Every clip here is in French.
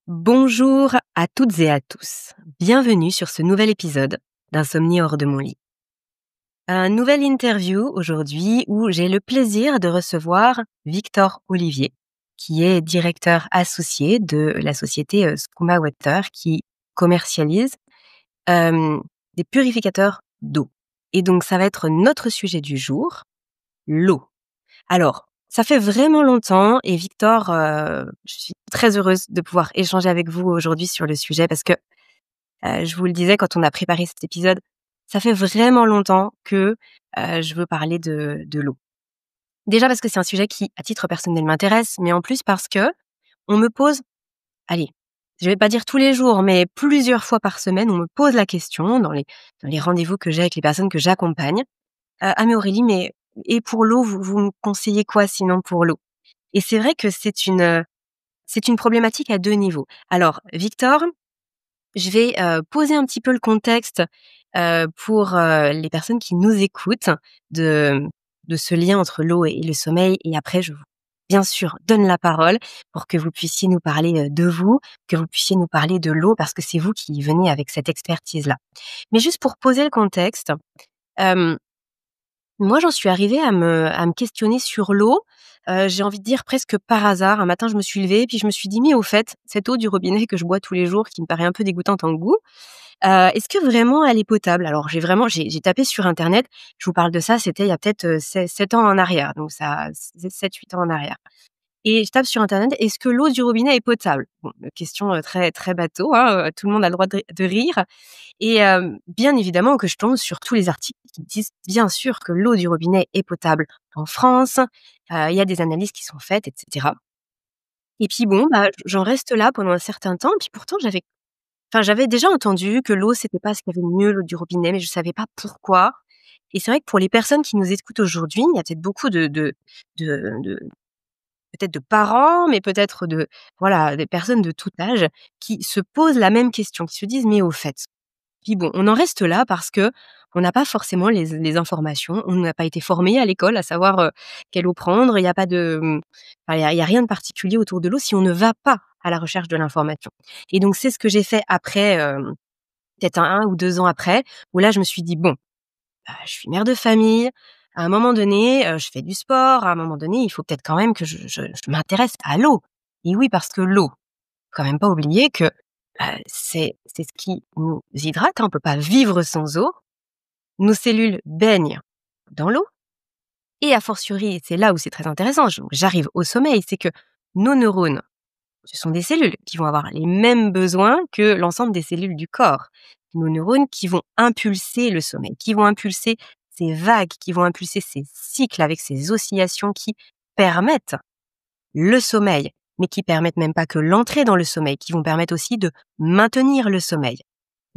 Bonjour à toutes et à tous. Bienvenue sur ce nouvel épisode d'Insomnie hors de mon lit. Un nouvel interview aujourd'hui où j'ai le plaisir de recevoir Victor Olivier, qui est directeur associé de la société Skooma Water qui commercialise euh, des purificateurs d'eau. Et donc ça va être notre sujet du jour, l'eau. Alors, ça fait vraiment longtemps et Victor, je suis très heureuse de pouvoir échanger avec vous aujourd'hui sur le sujet parce que, je vous le disais quand on a préparé cet épisode, ça fait vraiment longtemps que, je veux parler de l'eau. Déjà parce que c'est un sujet qui, à titre personnel, m'intéresse, mais en plus parce que on me pose, allez, je vais pas dire tous les jours, mais plusieurs fois par semaine, on me pose la question dans les rendez-vous que j'ai avec les personnes que j'accompagne. «Ah mais Aurélie, mais et pour l'eau, vous me conseillez quoi sinon pour l'eau?» Et c'est vrai que c'est une problématique à 2 niveaux. Alors Victor, je vais, poser un petit peu le contexte, pour, les personnes qui nous écoutent de de ce lien entre l'eau et le sommeil et après je vous, bien sûr, donne la parole pour que vous puissiez nous parler, de vous, que vous puissiez nous parler de l'eau parce que c'est vous qui venez avec cette expertise-là. Mais juste pour poser le contexte, hem moi, j'en suis arrivée à me questionner sur l'eau, j'ai envie de dire presque par hasard. Un matin, je me suis levée, puis je me suis dit: «Mais au fait, cette eau du robinet que je bois tous les jours, qui me paraît un peu dégoûtante en goût, est-ce que vraiment elle est potable?» Alors j'ai tapé sur internet, je vous parle de ça, c'était il y a peut-être, 7 ans en arrière, donc ça 7-8 ans en arrière. Et je tape sur internet: «Est-ce que l'eau du robinet est potable?» Bon, question, très très bateau, hein, tout le monde a le droit de rire et bien évidemment que je tombe sur tous les articles qui disent bien sûr que l'eau du robinet est potable en France, il y a des analyses qui sont faites et cetera. Et puis bon, bah, j'en reste là pendant un certain temps, puis pourtant j'avais déjà entendu que l'eau c'était pas ce qu'il y avait de mieux, l'eau du robinet, mais je savais pas pourquoi. Et c'est vrai que pour les personnes qui nous écoutent aujourd'hui, il y a peut-être beaucoup de peut-être de parents, mais peut-être de voilà, des personnes de tout âge qui se posent la même question, qui se disent: «Mais au fait». Puis bon, on en reste là parce que on n'a pas forcément les informations. On n'a pas été formé à l'école à savoir, quelle eau prendre. Il y a pas de, enfin, il y a rien de particulier autour de l'eau si on ne va pas à la recherche de l'information. Et donc c'est ce que j'ai fait après, peut-être 1 ou 2 ans après, où là je me suis dit: «Bon, je suis mère de famille, à un moment donné, je fais du sport, à un moment donné, il faut peut-être quand même que je m'intéresse à l'eau». Et oui, parce que l'eau, quand même pas oublier que, c'est ce qui nous hydrate, hein, on peut pas vivre sans eau. Nos cellules baignent dans l'eau et a fortiori, c'est là où c'est très intéressant, j'arrive au sommeil, c'est que nos neurones, ce sont des cellules qui vont avoir les mêmes besoins que l'ensemble des cellules du corps. Nos neurones qui vont impulser le sommeil, qui vont impulser ces vagues, qui vont impulser ces cycles avec ces oscillations qui permettent le sommeil, mais qui permettent même pas que l'entrée dans le sommeil, qui vont permettre aussi de maintenir le sommeil.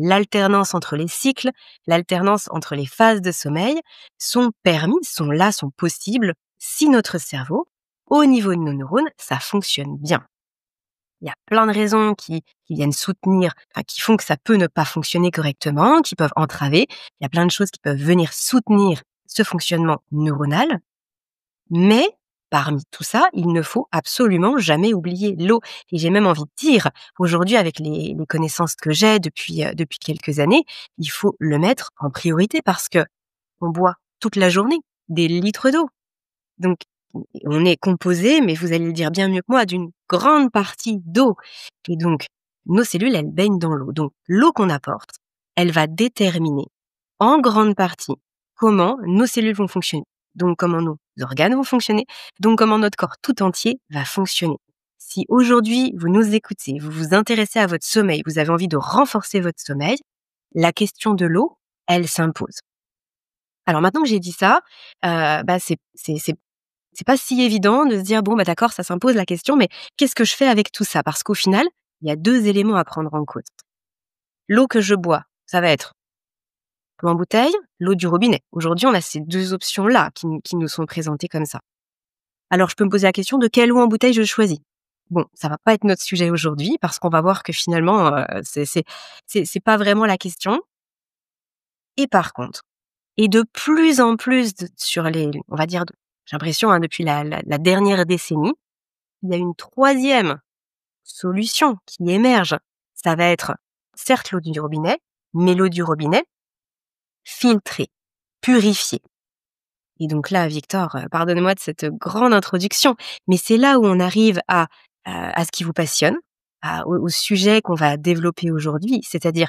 L'alternance entre les cycles, l'alternance entre les phases de sommeil sont permis, sont là, sont possibles si notre cerveau, au niveau de nos neurones, ça fonctionne bien. Il y a plein de raisons qui viennent soutenir, enfin, qui font que ça peut ne pas fonctionner correctement, qui peuvent entraver. Il y a plein de choses qui peuvent venir soutenir ce fonctionnement neuronal. Mais parmi tout ça, il ne faut absolument jamais oublier l'eau. Et j'ai même envie de dire, aujourd'hui, avec les connaissances que j'ai depuis quelques années, il faut le mettre en priorité parce que on boit toute la journée des litres d'eau. Donc, on est composé, mais vous allez le dire bien mieux que moi, d'une grande partie d'eau. Et donc, nos cellules, elles baignent dans l'eau. Donc, l'eau qu'on apporte, elle va déterminer en grande partie comment nos cellules vont fonctionner. Donc, comment nos organes vont fonctionner. Donc, comment notre corps tout entier va fonctionner. Si aujourd'hui, vous nous écoutez, vous vous intéressez à votre sommeil, vous avez envie de renforcer votre sommeil, la question de l'eau, elle s'impose. Alors maintenant que j'ai dit ça, bah, c'est pas si évident de se dire: «Bon, bah, d'accord, ça s'impose la question, mais qu'est-ce que je fais avec tout ça?» Parce qu'au final, il y a 2 éléments à prendre en compte. L'eau que je bois, ça va être l'eau en bouteille, l'eau du robinet. Aujourd'hui, on a ces 2 options-là qui nous sont présentées comme ça. Alors je peux me poser la question de quelle eau en bouteille je choisis? Bon, ça va pas être notre sujet aujourd'hui parce qu'on va voir que finalement, c'est pas vraiment la question. Et par contre, et de plus en plus sur les, on va dire, j'ai l'impression, hein, depuis la dernière décennie, il y a une troisième solutions qui émergent. Ça va être certes l'eau du robinet, mais l'eau du robinet filtrée, purifiée. Et donc là, Victor, pardonne-moi de cette grande introduction, mais c'est là où on arrive à ce qui vous passionne, au sujet qu'on va développer aujourd'hui, c'est-à-dire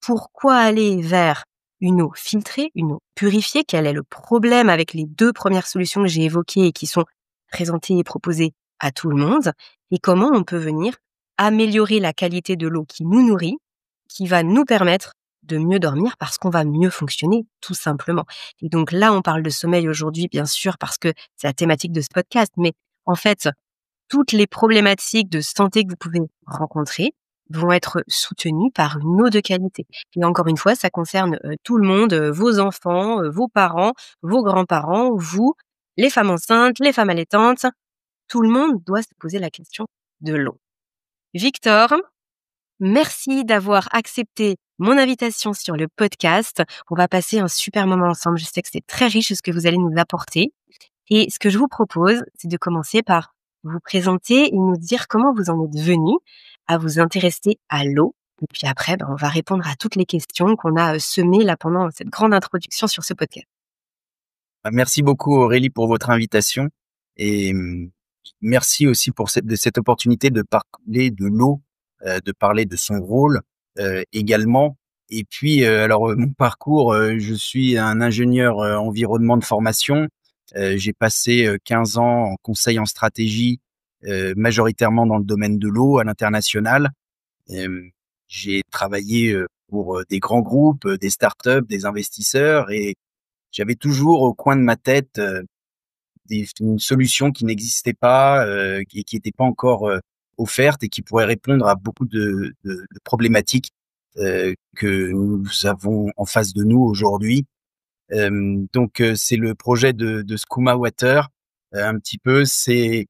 pourquoi aller vers une eau filtrée, une eau purifiée? Quel est le problème avec les 2 premières solutions que j'ai évoquées et qui sont présentées et proposées à tout le monde? Et comment on peut venir améliorer la qualité de l'eau qui nous nourrit, qui va nous permettre de mieux dormir parce qu'on va mieux fonctionner, tout simplement. Et donc là, on parle de sommeil aujourd'hui, bien sûr, parce que c'est la thématique de ce podcast, mais en fait, toutes les problématiques de santé que vous pouvez rencontrer vont être soutenues par une eau de qualité. Et encore une fois, ça concerne tout le monde, vos enfants, vos parents, vos grands-parents, vous, les femmes enceintes, les femmes allaitantes. Tout le monde doit se poser la question de l'eau. Victor, merci d'avoir accepté mon invitation sur le podcast. On va passer un super moment ensemble. Je sais que c'est très riche ce que vous allez nous apporter. Et ce que je vous propose, c'est de commencer par vous présenter et nous dire comment vous en êtes venu à vous intéresser à l'eau. Et puis après, on va répondre à toutes les questions qu'on a semées là pendant cette grande introduction sur ce podcast. Merci beaucoup Aurélie pour votre invitation et merci aussi pour cette opportunité de parler de l'eau, de parler de son rôle également. Et puis mon parcours, je suis un ingénieur environnement de formation. J'ai passé 15 ans en conseil en stratégie, majoritairement dans le domaine de l'eau à l'international. J'ai travaillé pour des grands groupes, des startups, des investisseurs et j'avais toujours au coin de ma tête une solution qui n'existait pas, qui n'était pas encore offerte et qui pourrait répondre à beaucoup de problématiques que nous avons en face de nous aujourd'hui. C'est le projet de Skooma Water. Un petit peu, c'est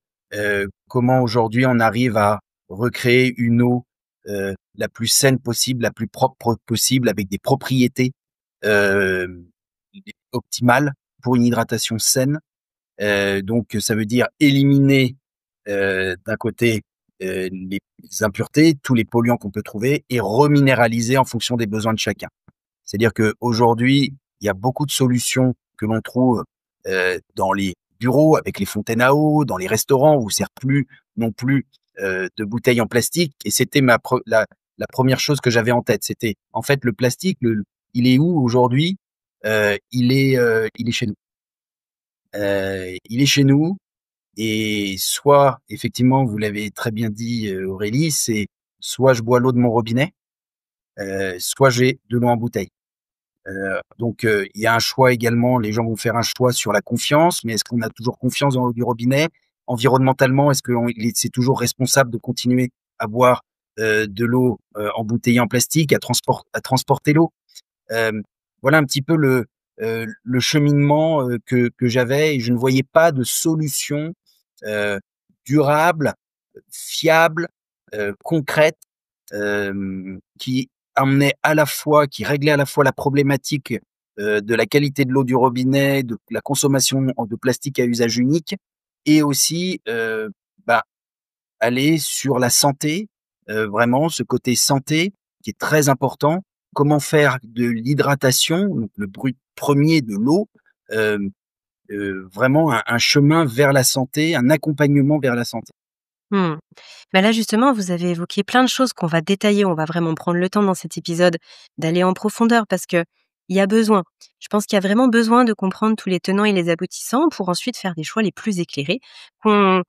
comment aujourd'hui on arrive à recréer une eau la plus saine possible, la plus propre possible, avec des propriétés euh, optimales pour une hydratation saine. Ça veut dire éliminer d'un côté les impuretés, tous les polluants qu'on peut trouver, et reminéraliser en fonction des besoins de chacun. C'est-à-dire qu'aujourd'hui, il y a beaucoup de solutions que l'on trouve dans les bureaux avec les fontaines à eau, dans les restaurants où on ne sert plus non plus de bouteilles en plastique. Et c'était la première chose que j'avais en tête. C'était en fait le plastique, il est où aujourd'hui? Il est chez nous. Il est chez nous et soit, effectivement, vous l'avez très bien dit Aurélie, c'est soit je bois l'eau de mon robinet, soit j'ai de l'eau en bouteille. Il y a un choix également, les gens vont faire un choix sur la confiance, mais est-ce qu'on a toujours confiance dans l'eau du robinet? Environnementalement, est-ce que c'est toujours responsable de continuer à boire de l'eau embouteillée en plastique, à transporter l'eau? Voilà un petit peu le cheminement que j'avais et je ne voyais pas de solution euh, durable, fiable, concrète, qui qui réglait à la fois la problématique de la qualité de l'eau du robinet, de la consommation de plastique à usage unique, et aussi aller sur la santé, vraiment ce côté santé qui est très important. Comment faire de l'hydratation, donc le but premier de l'eau, euh, vraiment un chemin vers la santé, un accompagnement vers la santé. Mmh. Là, justement, vous avez évoqué plein de choses qu'on va détailler. On va vraiment prendre le temps dans cet épisode d'aller en profondeur parce que il y a besoin. Je pense qu'il y a vraiment besoin de comprendre tous les tenants et les aboutissants pour ensuite faire des choix les plus éclairés. Qu'on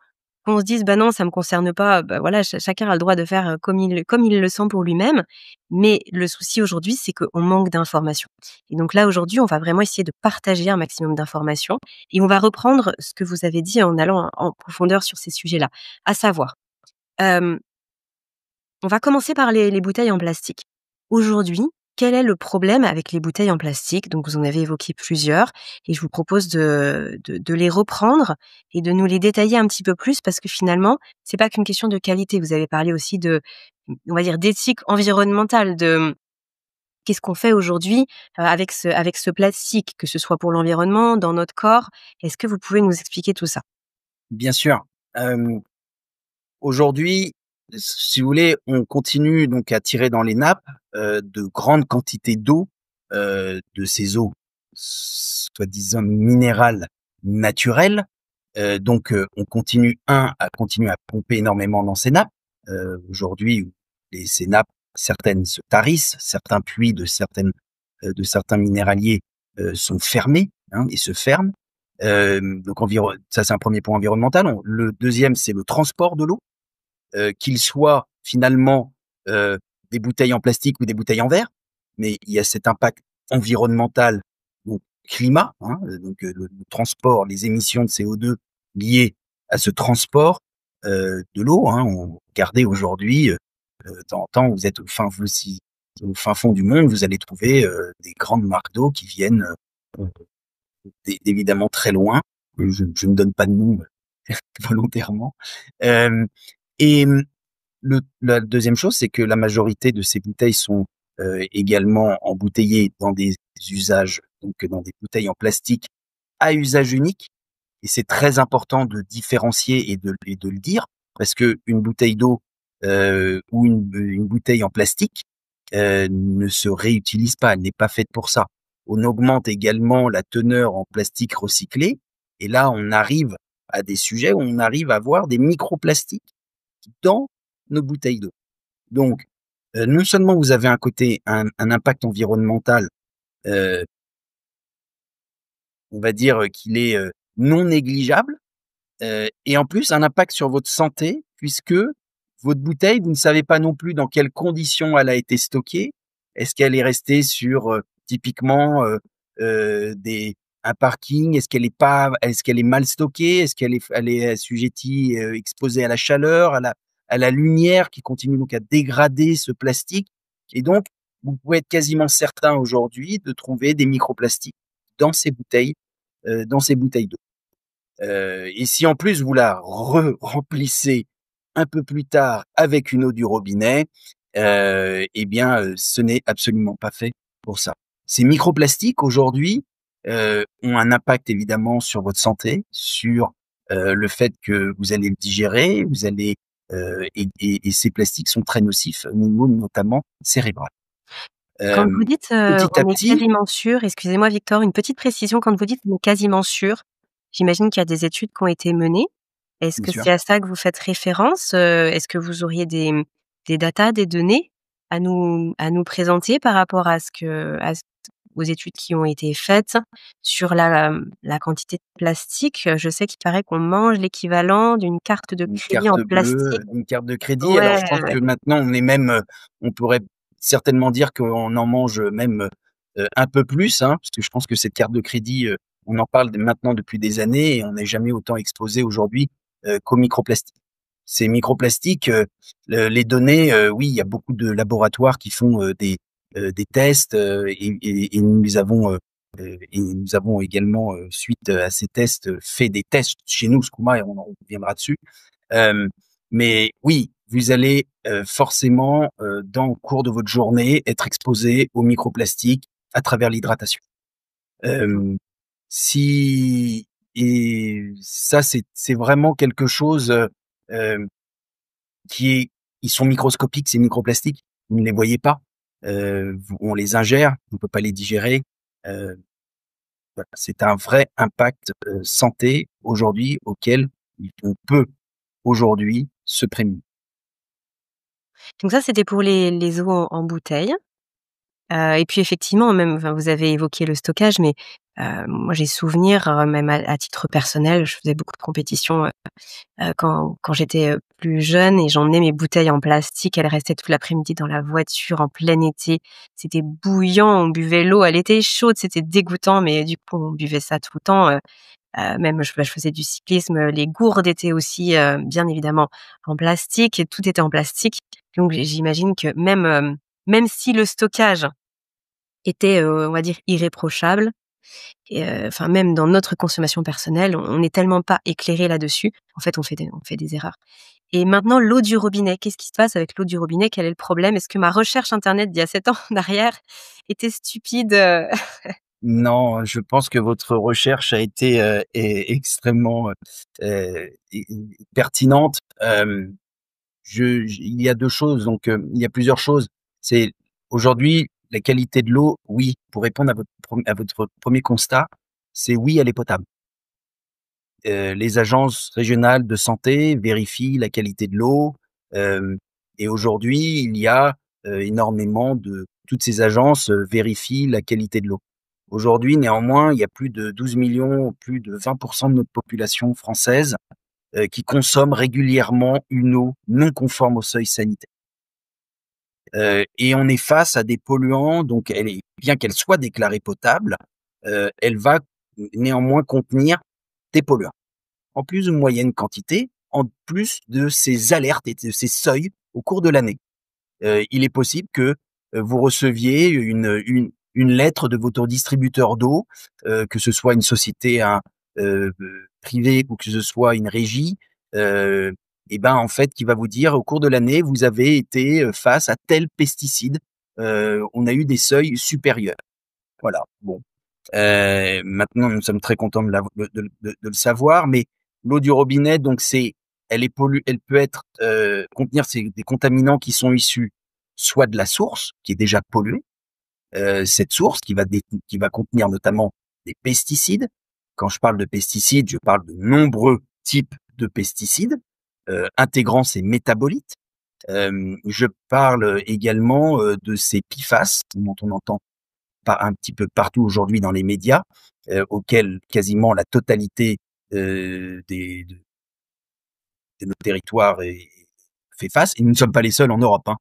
qu'on se dise: «Bah non, ça me concerne pas», bah voilà, chacun a le droit de faire, comme il le sent pour lui-même. Mais le souci aujourd'hui, c'est qu'on manque d'informations. Et donc là, aujourd'hui, on va vraiment essayer de partager un maximum d'informations et on va reprendre ce que vous avez dit en allant en profondeur sur ces sujets-là. À savoir, Hem, on va commencer par les bouteilles en plastique. Aujourd'hui, quel est le problème avec les bouteilles en plastique? Donc vous en avez évoqué plusieurs et je vous propose de les reprendre et de nous les détailler un petit peu plus parce que finalement, c'est pas qu'une question de qualité. Vous avez parlé aussi on va dire d'éthique environnementale, qu'est-ce qu'on fait aujourd'hui, avec ce plastique, que ce soit pour l'environnement, dans notre corps? Est-ce que vous pouvez nous expliquer tout ça? Bien sûr. Euh, Aujourd'hui, si vous voulez, on continue donc à tirer dans les nappes de grandes quantités d'eau, de ces eaux soi-disant minérales naturelles. Donc, on continue à pomper énormément dans ces nappes. Aujourd'hui, ces nappes, certaines se tarissent, certains puits de certains minéraliers sont fermés et se ferment. Donc, ça c'est un premier point environnemental. Le deuxième, c'est le transport de l'eau, qu'il soit finalement des bouteilles en plastique ou des bouteilles en verre, mais il y a cet impact environnemental au climat, donc le transport, les émissions de CO2 liées à ce transport de l'eau. Regardez aujourd'hui, de temps en temps, vous êtes au fin fond du monde, vous allez trouver des grandes marques d'eau qui viennent évidemment très loin. Je ne donne pas de nom volontairement. Et la deuxième chose, c'est que la majorité de ces bouteilles sont également embouteillées dans des usages, donc dans des bouteilles en plastique à usage unique. Et c'est très important de différencier et de le dire, parce que une bouteille d'eau ou une bouteille en plastique ne se réutilise pas, elle n'est pas faite pour ça. On augmente également la teneur en plastique recyclé, et là on arrive à des sujets où on arrive à avoir des microplastiques dans nos bouteilles d'eau. Donc, non seulement vous avez un impact environnemental, euh, on va dire qu'il est non négligeable, et en plus un impact sur votre santé, puisque votre bouteille, vous ne savez pas non plus dans quelles conditions elle a été stockée. Est-ce qu'elle est restée sur typiquement un parking? Est-ce qu'elle est mal stockée? Est-ce elle est assujettie, exposée à la chaleur, à la lumière qui continue donc à dégrader ce plastique? Et donc, vous pouvez être quasiment certain aujourd'hui de trouver des microplastiques dans ces bouteilles, d'eau. Et si en plus vous la remplissez un peu plus tard avec une eau du robinet, eh bien, ce n'est absolument pas fait pour ça. Ces microplastiques aujourd'hui ont un impact évidemment sur votre santé, sur le fait que vous allez le digérer, et ces plastiques sont très nocifs au niveau notamment cérébral. Quand vous Euh, dites, Petit à on est petit, quasiment sûr, excusez-moi Victor, une petite précision, quand vous dites on est quasiment sûr, j'imagine qu'il y a des études qui ont été menées. Est-ce bien que sûr. c'est à ça que vous faites référence? Est-ce que vous auriez des datas, des données à nous présenter par rapport à aux études qui ont été faites sur la quantité de plastique? Je sais qu'il paraît qu'on mange l'équivalent d'une carte de Une crédit en carte plastique. bleue, une carte de crédit. Alors, Ouais, je pense ouais. que maintenant, on est même, on pourrait certainement dire qu'on en mange même un peu plus, parce que je pense que cette carte de crédit, on en parle maintenant depuis des années et on n'est jamais autant exposé aujourd'hui qu'aux microplastiques. Ces microplastiques, les données, oui, il y a beaucoup de laboratoires qui font des tests et nous avons également, suite à ces tests, fait des tests chez nous, Skouma, et on en reviendra dessus. Euh, mais oui, vous allez forcément, dans le cours de votre journée, être exposé aux microplastiques à travers l'hydratation. Euh, si et ça, c'est vraiment quelque chose euh, qui est, ils sont microscopiques, ces microplastiques. Vous ne les voyez pas. On les ingère, on ne peut pas les digérer. Euh, voilà, c'est un vrai impact santé aujourd'hui auquel on peut aujourd'hui se prémunir. Donc ça, c'était pour les eaux en bouteille. Et puis effectivement, même, enfin, vous avez évoqué le stockage, mais moi j'ai souvenir, même à titre personnel, je faisais beaucoup de compétitions, quand j'étais, plus jeune et j'emmenais mes bouteilles en plastique. Elles restaient toute l'après-midi dans la voiture en plein été. C'était bouillant, on buvait l'eau, elle était chaude, c'était dégoûtant, mais du coup, on buvait ça tout le temps. Même je faisais du cyclisme, les gourdes étaient aussi, bien évidemment en plastique et tout était en plastique. Donc j'imagine que même, même si le stockage était, on va dire irréprochable et enfin même dans notre consommation personnelle, on n'est tellement pas éclairé là-dessus. En fait, on fait des erreurs. Et maintenant, l'eau du robinet, qu'est-ce qui se passe avec l'eau du robinet? Quel est le problème? Est-ce que ma recherche internet d'il y a 7 ans en arrière était stupide? Non, je pense que votre recherche a été extrêmement pertinente. il y a 2 choses, donc il y a plusieurs choses. C'est aujourd'hui la qualité de l'eau, oui, pour répondre à votre premier constat, c'est oui, elle est potable. Les agences régionales de santé vérifient la qualité de l'eau, hem et aujourd'hui, il y a, énormément de toutes ces agences, vérifient la qualité de l'eau. Aujourd'hui, néanmoins, il y a plus de 12 millions, plus de 20 de notre population française, qui consomme régulièrement une eau non conforme au seuil sanitaire. Et on est face à des polluants, donc bien qu'elle soit déclarée potable, elle va néanmoins contenir des polluants en plus ou moyenne quantité, en plus de ces alertes et de ces seuils au cours de l'année. Il est possible que vous receviez une lettre de votre distributeur d'eau, que ce soit une société privée ou que ce soit une régie, euh, et ben en fait qui va vous dire au cours de l'année vous avez été face à tel pesticide, on a eu des seuils supérieurs. Voilà. Bon, maintenant, nous sommes très contents de le savoir, mais l'eau du robinet, donc elle peut être contenir des contaminants qui sont issus soit de la source, qui est déjà polluée, cette source qui va contenir notamment des pesticides. Quand je parle de pesticides, je parle de nombreux types de pesticides, intégrant ces métabolites. Je parle également de ces PFAS dont on entend un petit peu partout aujourd'hui dans les médias, auxquels quasiment la totalité de nos territoires fait face. Et nous ne sommes pas les seuls en Europe. Hein.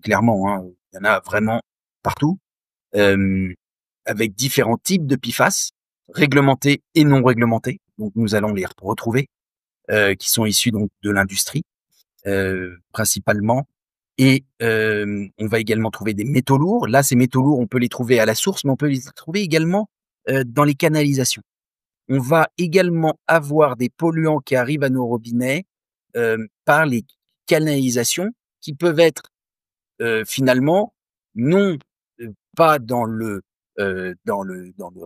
Clairement, hein, il y en a vraiment partout, avec différents types de PFAS, réglementés et non réglementés. Donc nous allons les retrouver, qui sont issus donc de l'industrie principalement. Et on va également trouver des métaux lourds. Là, ces métaux lourds, on peut les trouver à la source, mais on peut les trouver également dans les canalisations. On va également avoir des polluants qui arrivent à nos robinets par les canalisations qui peuvent être finalement non pas dans le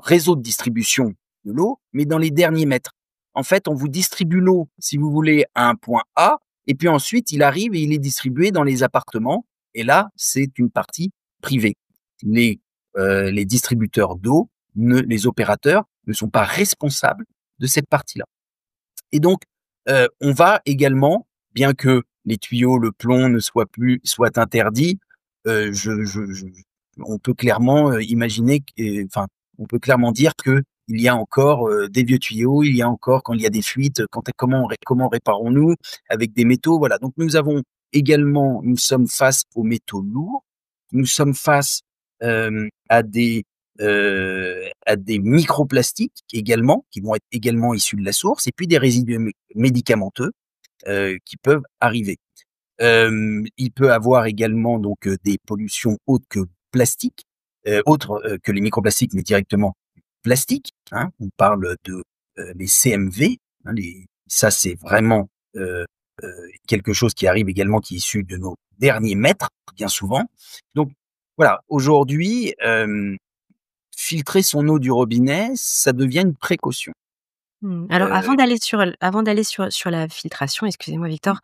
réseau de distribution de l'eau, mais dans les derniers mètres. En fait, on vous distribue l'eau, si vous voulez, à un point A, et puis ensuite, il arrive et il est distribué dans les appartements. Et là, c'est une partie privée. Les distributeurs d'eau, les opérateurs, ne sont pas responsables de cette partie-là. Et donc, on va également, bien que les tuyaux, le plomb soient interdits, on peut clairement imaginer, enfin, on peut clairement dire que il y a encore des vieux tuyaux, il y a encore quand il y a des fuites, comment réparons-nous avec des métaux, voilà. Donc nous sommes face aux métaux lourds, nous sommes face à des microplastiques également, qui vont être également issus de la source, et puis des résidus médicamenteux qui peuvent arriver. Il peut avoir également donc des pollutions autres que plastiques, autres que les microplastiques, mais directement plastiques. Hein. On parle de les CMV. Hein, ça, c'est vraiment quelque chose qui arrive également, qui est issu de nos derniers mètres, bien souvent. Donc voilà, aujourd'hui, filtrer son eau du robinet, ça devient une précaution. Alors avant d'aller sur la filtration, excusez-moi Victor,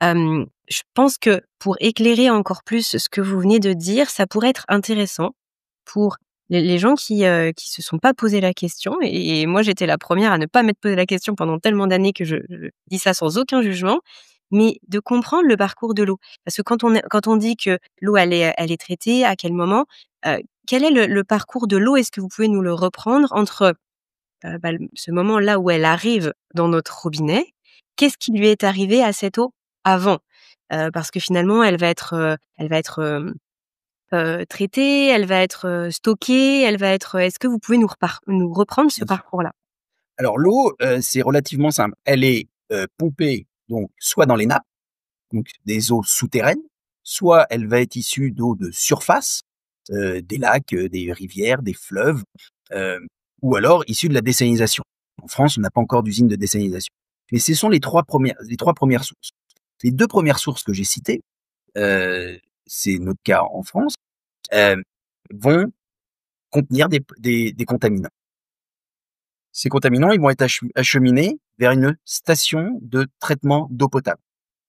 je pense que pour éclairer encore plus ce que vous venez de dire, ça pourrait être intéressant pour les gens qui se sont pas posé la question et moi j'étais la première à ne pas m'être posé la question pendant tellement d'années que je dis ça sans aucun jugement, mais de comprendre le parcours de l'eau. Parce que quand on dit que l'eau elle est traitée, à quel moment, quel est le parcours de l'eau? Est-ce que vous pouvez nous le reprendre entre ce moment-là où elle arrive dans notre robinet, qu'est-ce qui lui est arrivé à cette eau avant? Parce que finalement elle va être, traitée, elle va être, stockée, elle va être, est-ce que vous pouvez nous reprendre ce Bien sûr. parcours-là? Alors l'eau, c'est relativement simple. Elle est pompée donc soit dans les nappes, donc des eaux souterraines, soit elle va être issue d'eau de surface, des lacs, des rivières, des fleuves, heu, ou alors issue de la désalinisation. En France, on n'a pas encore d'usine de désalinisation. Mais ce sont les 3 premières sources. Les 2 premières sources que j'ai citées, heu, c'est notre cas en France, heu, vont contenir des contaminants. Ces contaminants, ils vont être acheminés vers une station de traitement d'eau potable.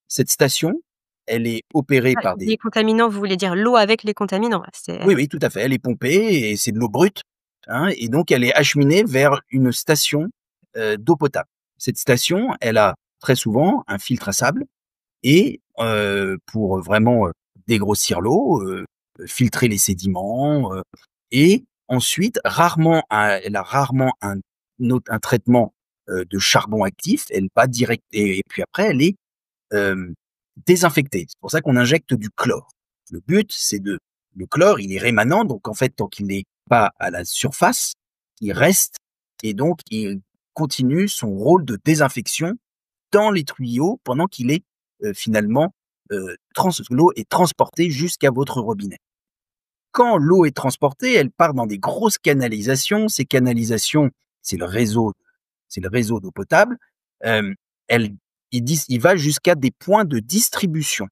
Cette station, elle est opérée Ah, par les contaminants, vous voulez dire l'eau avec les contaminants? oui, oui, tout à fait, elle est pompée et c'est de l'eau brute, hein, et donc elle est acheminée vers une station, d'eau potable. Cette station, elle a très souvent un filtre à sable et pour vraiment, dégrossir l'eau, filtrer les sédiments, et ensuite elle a rarement un traitement, de charbon actif. Elle va direct et puis après elle est, hem, désinfectée. C'est pour ça qu'on injecte du chlore. Le but, c'est de le chlore, il est rémanent, donc en fait, tant qu'il n'est pas à la surface, il reste et donc il continue son rôle de désinfection dans les tuyaux pendant qu'il est, finalement, l'eau est transportée jusqu'à votre robinet. Quand l'eau est transportée, elle part dans des grosses canalisations. Ces canalisations, c'est le réseau c'est le réseau d'eau potable. Hem, elle il va jusqu'à des points de distribution.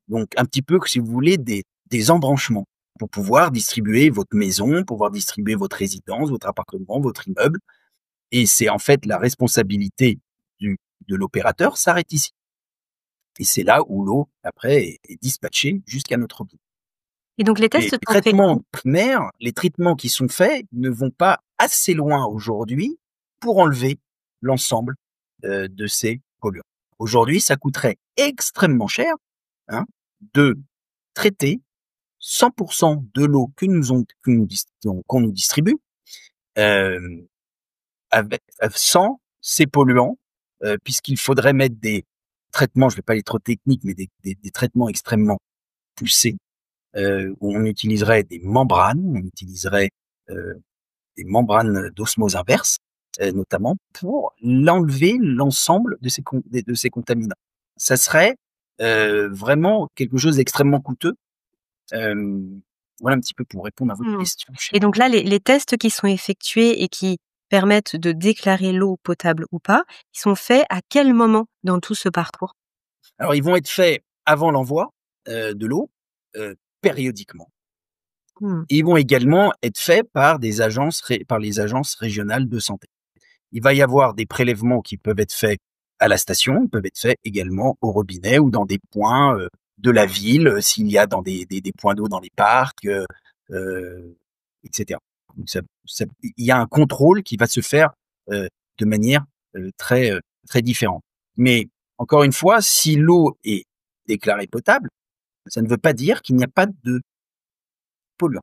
Donc un petit peu, si vous voulez, des embranchements pour pouvoir distribuer votre maison, pouvoir distribuer votre résidence, votre appartement, votre immeuble et c'est en fait la responsabilité du de l'opérateur s'arrête ici. Et c'est là où l'eau, après, est dispatchée jusqu'à notre robinet. Et donc les Les tests sont faits traitements où? primaires, les traitements qui sont faits ne vont pas assez loin aujourd'hui pour enlever l'ensemble, de ces polluants. Aujourd'hui, ça coûterait extrêmement cher, hein, de traiter 100 de l'eau qu'on nous distribue, hem, sans ces polluants, puisqu'il faudrait mettre des traitements, je ne vais pas aller trop techniques, mais des traitements extrêmement poussés, où on utiliserait heu, des membranes d'osmose inverse, notamment pour l'enlever l'ensemble de ces contaminants. Ça serait, vraiment quelque chose d'extrêmement coûteux. Hem, voilà un petit peu pour répondre à votre Mmh. question, chère. Et donc là, les tests qui sont effectués et qui permettent de déclarer l'eau potable ou pas, ils sont faits à quel moment dans tout ce parcours? Alors ils vont être faits avant l'envoi, de l'eau, périodiquement. Mmh. Et ils vont également être faits par les agences régionales de santé. Il va y avoir des prélèvements qui peuvent être faits à la station, ils peuvent être faits également au robinet ou dans des points, de la ville, s'il y a dans des points d'eau dans les parcs, heu, et cetera. Donc il y a un contrôle qui va se faire, de manière, très différente. Mais encore une fois, si l'eau est déclarée potable, ça ne veut pas dire qu'il n'y a pas de polluants.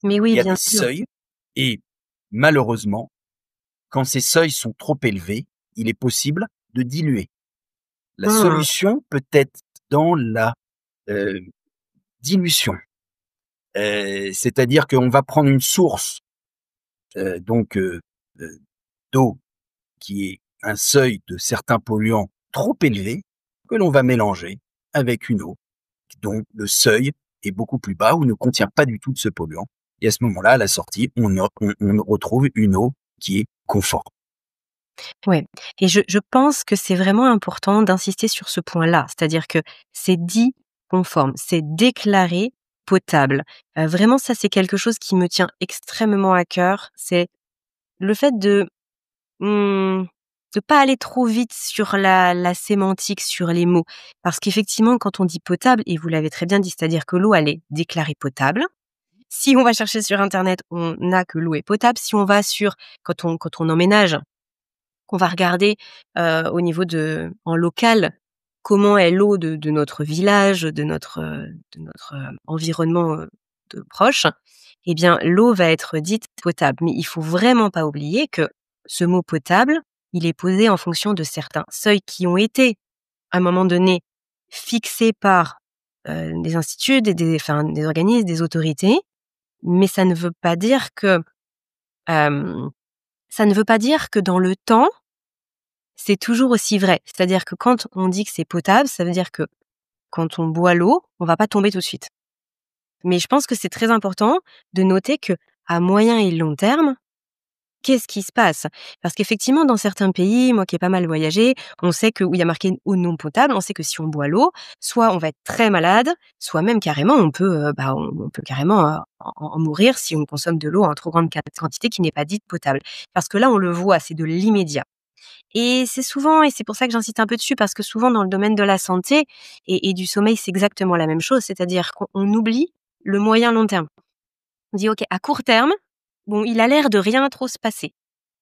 Mais Il oui, y a bien des sûr. seuils et malheureusement, quand ces seuils sont trop élevés, il est possible de diluer. La Mmh. solution peut être dans la, heu, dilution. C'est-à-dire qu'on va prendre une source, donc heu, d'eau qui est un seuil de certains polluants trop élevé, que l'on va mélanger avec une eau dont le seuil est beaucoup plus bas ou ne contient pas du tout de ce polluant et à ce moment-là, à la sortie, on retrouve une eau qui est conforme. Ouais, et je pense que c'est vraiment important d'insister sur ce point-là. C'est-à-dire que c'est dit conforme, c'est déclaré potable. Vraiment ça, c'est quelque chose qui me tient extrêmement à cœur. C'est le fait mmh, de pas aller trop vite sur la sémantique, sur les mots. Parce qu'effectivement, quand on dit potable, et vous l'avez très bien dit, c'est-à-dire que l'eau, elle est déclarée potable. Si on va chercher sur internet, on a que l'eau est potable. Si on va sur quand on emménage, qu'on va regarder, au niveau en local, comment est l'eau de notre village, de notre environnement, de proche, eh bien, l'eau va être dite potable. Mais il faut vraiment pas oublier que ce mot potable, il est posé en fonction de certains seuils qui ont été, à un moment donné, fixés par, des instituts, des organismes, des autorités, mais ça ne veut pas dire que dans le temps, c'est toujours aussi vrai. C'est-à-dire que quand on dit que c'est potable, ça veut dire que quand on boit l'eau, on va pas tomber tout de suite. Mais je pense que c'est très important de noter que à moyen et long terme, qu'est-ce qui se passe? Parce qu'effectivement, dans certains pays, moi qui ai pas mal voyagé, on sait que où il y a marqué eau non potable, on sait que si on boit l'eau, soit on va être très malade, soit même carrément on peut carrément, en mourir si on consomme de l'eau en trop grande quantité qui n'est pas dite potable. Parce que là, on le voit, c'est de l'immédiat. Et c'est souvent, et c'est pour ça que j'insiste un peu dessus, parce que souvent dans le domaine de la santé et du sommeil, c'est exactement la même chose. C'est-à-dire qu'on oublie le moyen long terme. On dit: «OK, à court terme, bon, il a l'air de rien trop se passer».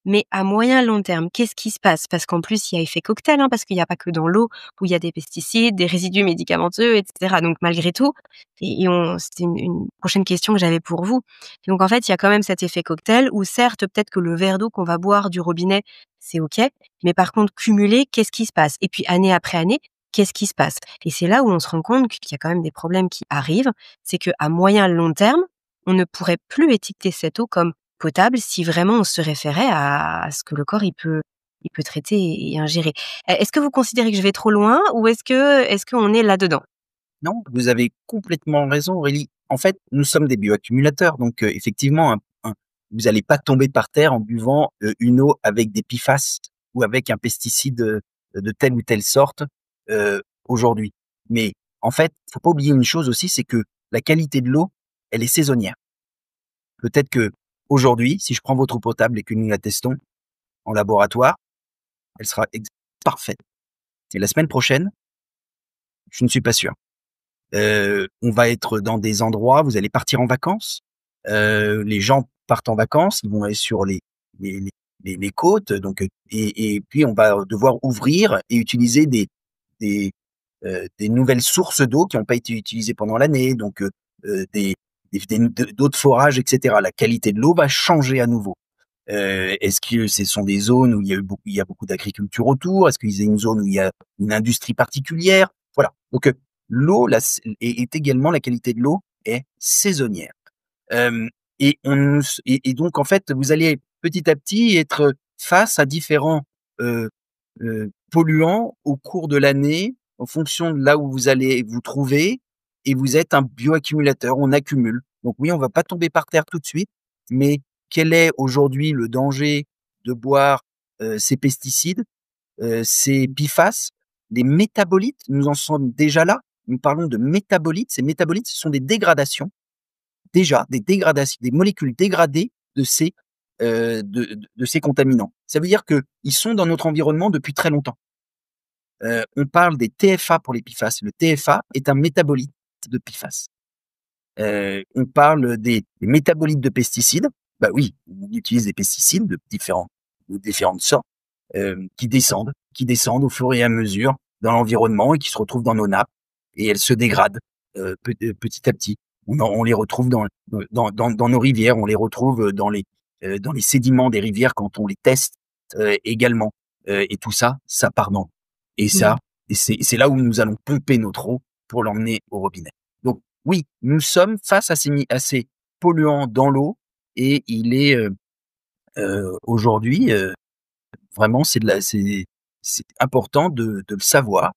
Mais à moyen long terme, qu'est-ce qui se passe? Parce qu'en plus, il y a effet cocktail, hein, parce qu'il y a pas que dans l'eau où il y a des pesticides, des résidus médicamenteux, et cetera. Donc malgré tout, c'était une prochaine question que j'avais pour vous. Donc en fait, il y a quand même cet effet cocktail où certes, peut-être que le verre d'eau qu'on va boire du robinet, c'est OK, mais par contre cumulé, qu'est-ce qui se passe? Et puis année après année, qu'est-ce qui se passe? Et c'est là où on se rend compte qu'il y a quand même des problèmes qui arrivent. C'est qu'à moyen long terme, on ne pourrait plus étiqueter cette eau comme potable si vraiment on se référait à ce que le corps il peut traiter et ingérer. Est-ce que vous considérez que je vais trop loin ou est-ce qu'on est là-dedans? Non, vous avez complètement raison, Aurélie. En fait, nous sommes des bioaccumulateurs, donc effectivement, vous n'allez pas tomber par terre en buvant une eau avec des PFAS ou avec un pesticide de telle ou telle sorte aujourd'hui. Mais en fait, faut pas oublier une chose aussi, c'est que la qualité de l'eau, elle est saisonnière. Peut-être que aujourd'hui, si je prends votre eau potable et que nous la testons en laboratoire, elle sera parfaite. Et la semaine prochaine, je ne suis pas sûr. On va être dans des endroits, vous allez partir en vacances. Les gens partent en vacances, ils vont aller sur les, les côtes, donc et puis on va devoir ouvrir et utiliser des, des nouvelles sources d'eau qui n'ont pas été utilisées pendant l'année, donc d'autres forages, etc. La qualité de l'eau va changer à nouveau. Est-ce que ce sont des zones où il y a beaucoup d'agriculture autour? Est-ce qu'il y a une zone où il y a une industrie particulière? Voilà. Donc l'eau est également la qualité de l'eau est saisonnière. Euh, et donc en fait vous allez petit à petit être face à différents polluants au cours de l'année en fonction de là où vous allez vous trouver et vous êtes un bioaccumulateur, on accumule. Donc oui, on va pas tomber par terre tout de suite, mais quel est aujourd'hui le danger de boire ces pesticides, ces PFAS, les métabolites? Nous en sommes déjà là. Nous parlons de métabolites. Ces métabolites, ce sont des dégradations, déjà des dégradations, des molécules dégradées de de ces contaminants. Ça veut dire que ils sont dans notre environnement depuis très longtemps. On parle des TFA pour les PFAS. Le TFA est un métabolite de PFAS. On parle des métabolites de pesticides. Bah oui, on utilise des pesticides de différentes sortes qui descendent au fur et à mesure dans l'environnement et qui se retrouvent dans nos nappes et elles se dégradent petit à petit. On les retrouve dans nos rivières, on les retrouve dans les sédiments des rivières quand on les teste également. Et tout ça, ça part dans l'eau. Et Mmh. ça, et c'est là où nous allons pomper notre eau pour l'emmener au robinet. Donc oui, nous sommes face à ces polluants dans l'eau et il est aujourd'hui vraiment c'est important de le savoir,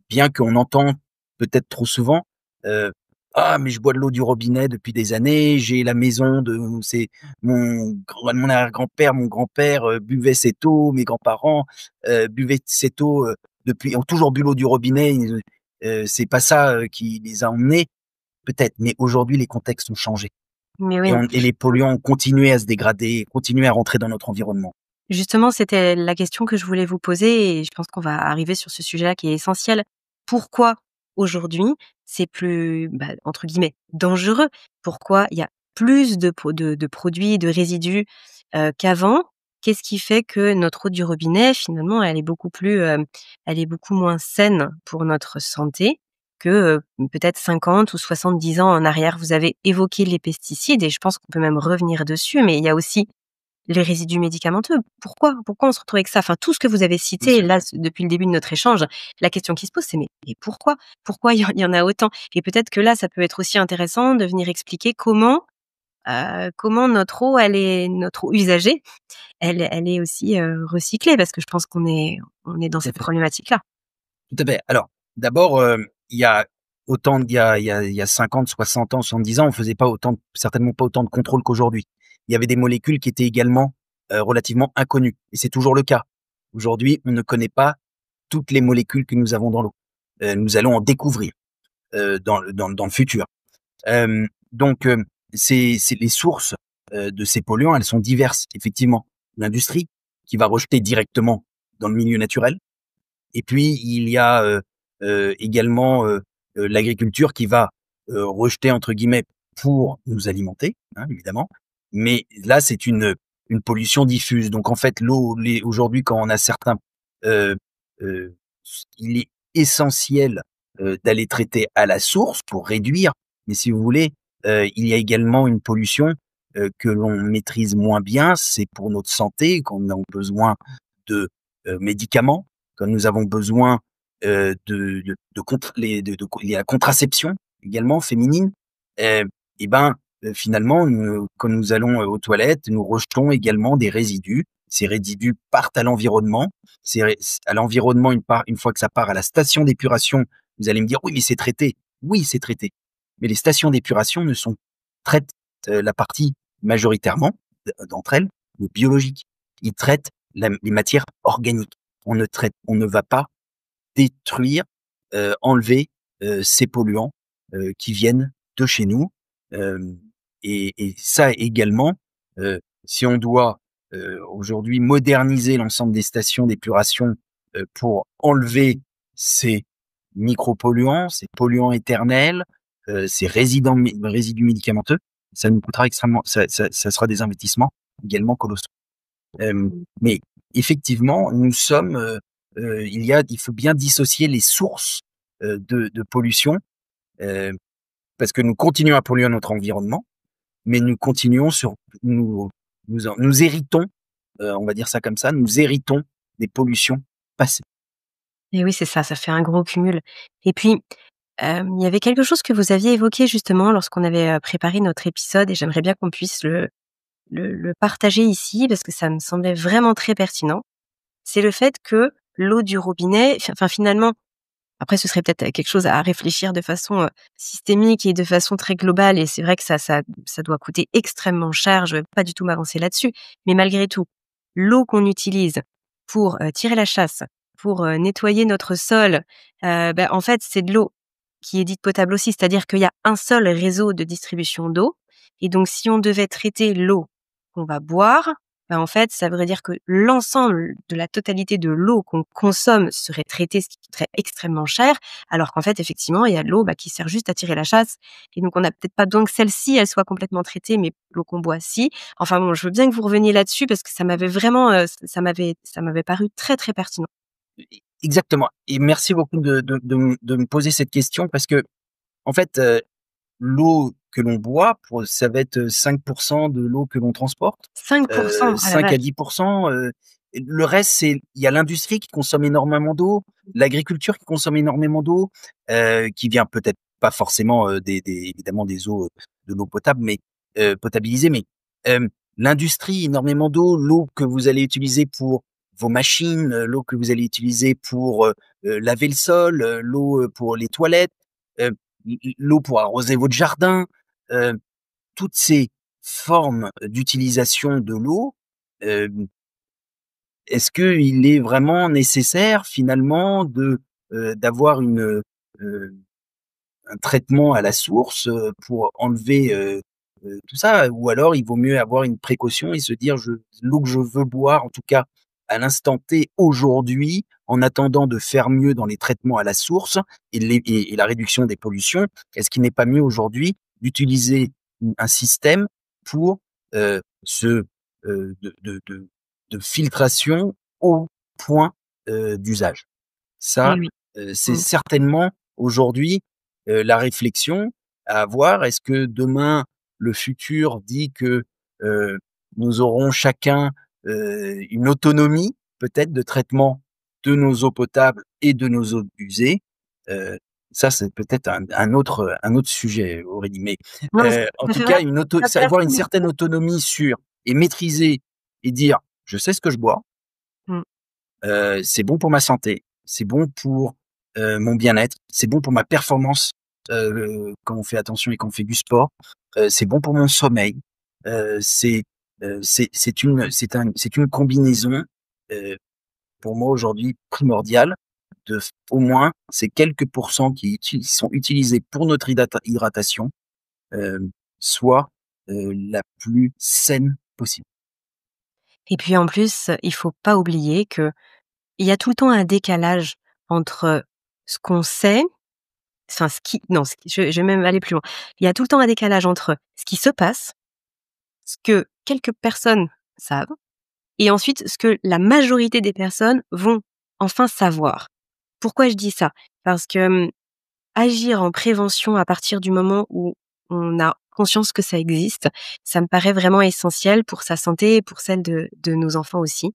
bien qu'on entend peut-être trop souvent, heu: «Ah mais je bois de l'eau du robinet depuis des années, j'ai la maison de c'est mon arrière-grand-père, mon grand-père, buvait cette eau, mes grands-parents, buvaient cette eau, depuis ont toujours bu l'eau du robinet, c'est pas ça, qui les a emmenés». Peut-être, mais aujourd'hui les contextes ont changé Mais oui. et les polluants ont continué à se dégrader, continué à rentrer dans notre environnement. Justement, c'était la question que je voulais vous poser et je pense qu'on va arriver sur ce sujet-là qui est essentiel. Pourquoi aujourd'hui c'est plus, entre guillemets, «dangereux»? Pourquoi il y a plus de produits, de résidus, qu'avant? Qu'est-ce qui fait que notre eau du robinet finalement elle est beaucoup moins saine pour notre santé que, peut-être 50 ou 70 ans en arrière? Vous avez évoqué les pesticides et je pense qu'on peut même revenir dessus, mais il y a aussi les résidus médicamenteux. Pourquoi on se retrouve avec ça? Enfin, tout ce que vous avez Bien cité sûr. là, depuis le début de notre échange, la question qui se pose, c'est: «Mais pourquoi? Pourquoi il y en a autant?» Et peut-être que là, ça peut être aussi intéressant de venir expliquer comment notre eau usagée, elle est aussi, recyclée parce que je pense qu'on est dans Tout à cette fait. problématique-là. Tout à fait. Alors, d'abord, il y a il y a 50, 60 ans, 70 ans, on faisait pas autant certainement pas autant de contrôles qu'aujourd'hui. Il y avait des molécules qui étaient également, relativement inconnues et c'est toujours le cas. Aujourd'hui, on ne connaît pas toutes les molécules que nous avons dans l'eau. Nous allons en découvrir, dans le futur. Donc, c'est les sources, de ces polluants, elles sont diverses, effectivement. L'industrie qui va rejeter directement dans le milieu naturel. Et puis il y a également l'agriculture qui va rejeter entre guillemets pour nous alimenter, hein, évidemment. Mais là, c'est une pollution diffuse. Donc en fait, l'eau, aujourd'hui, quand on a certains, euh, euh, il est essentiel d'aller traiter à la source pour réduire. Mais si vous voulez, il y a également une pollution que l'on maîtrise moins bien. C'est pour notre santé, quand on a besoin de médicaments, quand nous avons besoin il y a la contraception également féminine. Et ben finalement, quand nous allons aux toilettes, nous rejetons également des résidus. Ces résidus partent à l'environnement. À l'environnement, une fois que ça part à la station d'épuration, vous allez me dire oui, mais c'est traité. Oui, c'est traité. Mais les stations d'épuration traitent la partie majoritairement d'entre elles, le biologique. Ils traitent les matières organiques. On ne va pas détruire, enlever ces polluants qui viennent de chez nous. Et ça également, si on doit aujourd'hui moderniser l'ensemble des stations d'épuration pour enlever ces micropolluants, ces polluants éternels, ces résidus médicamenteux, ça nous coûtera extrêmement, ça sera des investissements également colossaux. Mais effectivement, nous sommes, il faut bien dissocier les sources de pollution, euh, parce que nous continuons à polluer notre environnement, mais nous héritons, on va dire ça comme ça, nous héritons des pollutions passées. Et oui, c'est ça, ça fait un gros cumul. Et puis, il y avait quelque chose que vous aviez évoqué justement lorsqu'on avait préparé notre épisode, et j'aimerais bien qu'on puisse le partager ici parce que ça me semblait vraiment très pertinent. C'est le fait que l'eau du robinet, enfin finalement, après ce serait peut-être quelque chose à réfléchir de façon systémique et de façon très globale, et c'est vrai que ça doit coûter extrêmement cher, je vais pas du tout m'avancer là-dessus, mais malgré tout, l'eau qu'on utilise pour tirer la chasse, pour nettoyer notre sol, en fait, c'est de l'eau qui est dite potable aussi, c'est-à-dire qu'il y a un seul réseau de distribution d'eau, et donc si on devait traiter l'eau qu'on va boire, en fait, ça voudrait dire que l'ensemble de la totalité de l'eau qu'on consomme serait traitée, ce qui coûterait extrêmement cher, alors qu'en fait, effectivement, il y a de l'eau qui sert juste à tirer la chasse, et donc on n'a peut-être pas besoin que celle-ci, elle soit complètement traitée, mais l'eau qu'on boit, si. Enfin bon, je veux bien que vous reveniez là-dessus parce que ça m'avait vraiment, ça m'avait paru très, très pertinent. Exactement. Et merci beaucoup de me poser cette question parce que, en fait, l'eau que l'on boit, ça va être 5% de l'eau que l'on transporte, 5%, ah la 5 à vache! 10%. Le reste, il y a l'industrie qui consomme énormément d'eau, l'agriculture qui consomme énormément d'eau, qui vient peut-être pas forcément évidemment des eaux, de l'eau potable, mais potabilisée, mais l'industrie, énormément d'eau, l'eau que vous allez utiliser pour vos machines, l'eau que vous allez utiliser pour laver le sol, l'eau pour les toilettes, l'eau pour arroser votre jardin, toutes ces formes d'utilisation de l'eau, euh, est-ce qu'il est vraiment nécessaire finalement d'avoir un traitement à la source pour enlever tout ça, ou alors il vaut mieux avoir une précaution et se dire l'eau que je veux boire, en tout cas à l'instant T aujourd'hui, en attendant de faire mieux dans les traitements à la source et la réduction des pollutions, est-ce qu'il n'est pas mieux aujourd'hui d'utiliser un système pour ce de filtration au point d'usage? Eh Ça, oui. c'est Mmh. certainement aujourd'hui la réflexion à avoir. Est-ce que demain, le futur dit que nous aurons chacun une autonomie peut-être de traitement de nos eaux potables et de nos eaux usées? Heu, Ça, c'est peut-être un autre sujet, Aurélie. Mais Non, mais en ça tout fait cas, vraiment avoir intéressant une de certaine autonomie sur et maîtriser et dire: «Je sais ce que je bois, mmh. c'est bon pour ma santé, c'est bon pour mon bien-être, c'est bon pour ma performance quand on fait attention et qu'on fait du sport, c'est bon pour mon sommeil. C'est une combinaison pour moi aujourd'hui primordiale au moins ces quelques pourcents qui sont utilisés pour notre hydratation euh, soit la plus saine possible. Et puis en plus, il faut pas oublier que il y a tout le temps un décalage entre ce qu'on sait, enfin je vais même aller plus loin. Il y a tout le temps un décalage entre ce qui se passe, ce que quelques personnes savent et ensuite ce que la majorité des personnes vont enfin savoir. Pourquoi je dis ça? Parce que, agir en prévention à partir du moment où on a conscience que ça existe, ça me paraît vraiment essentiel pour sa santé et pour celle de nos enfants aussi.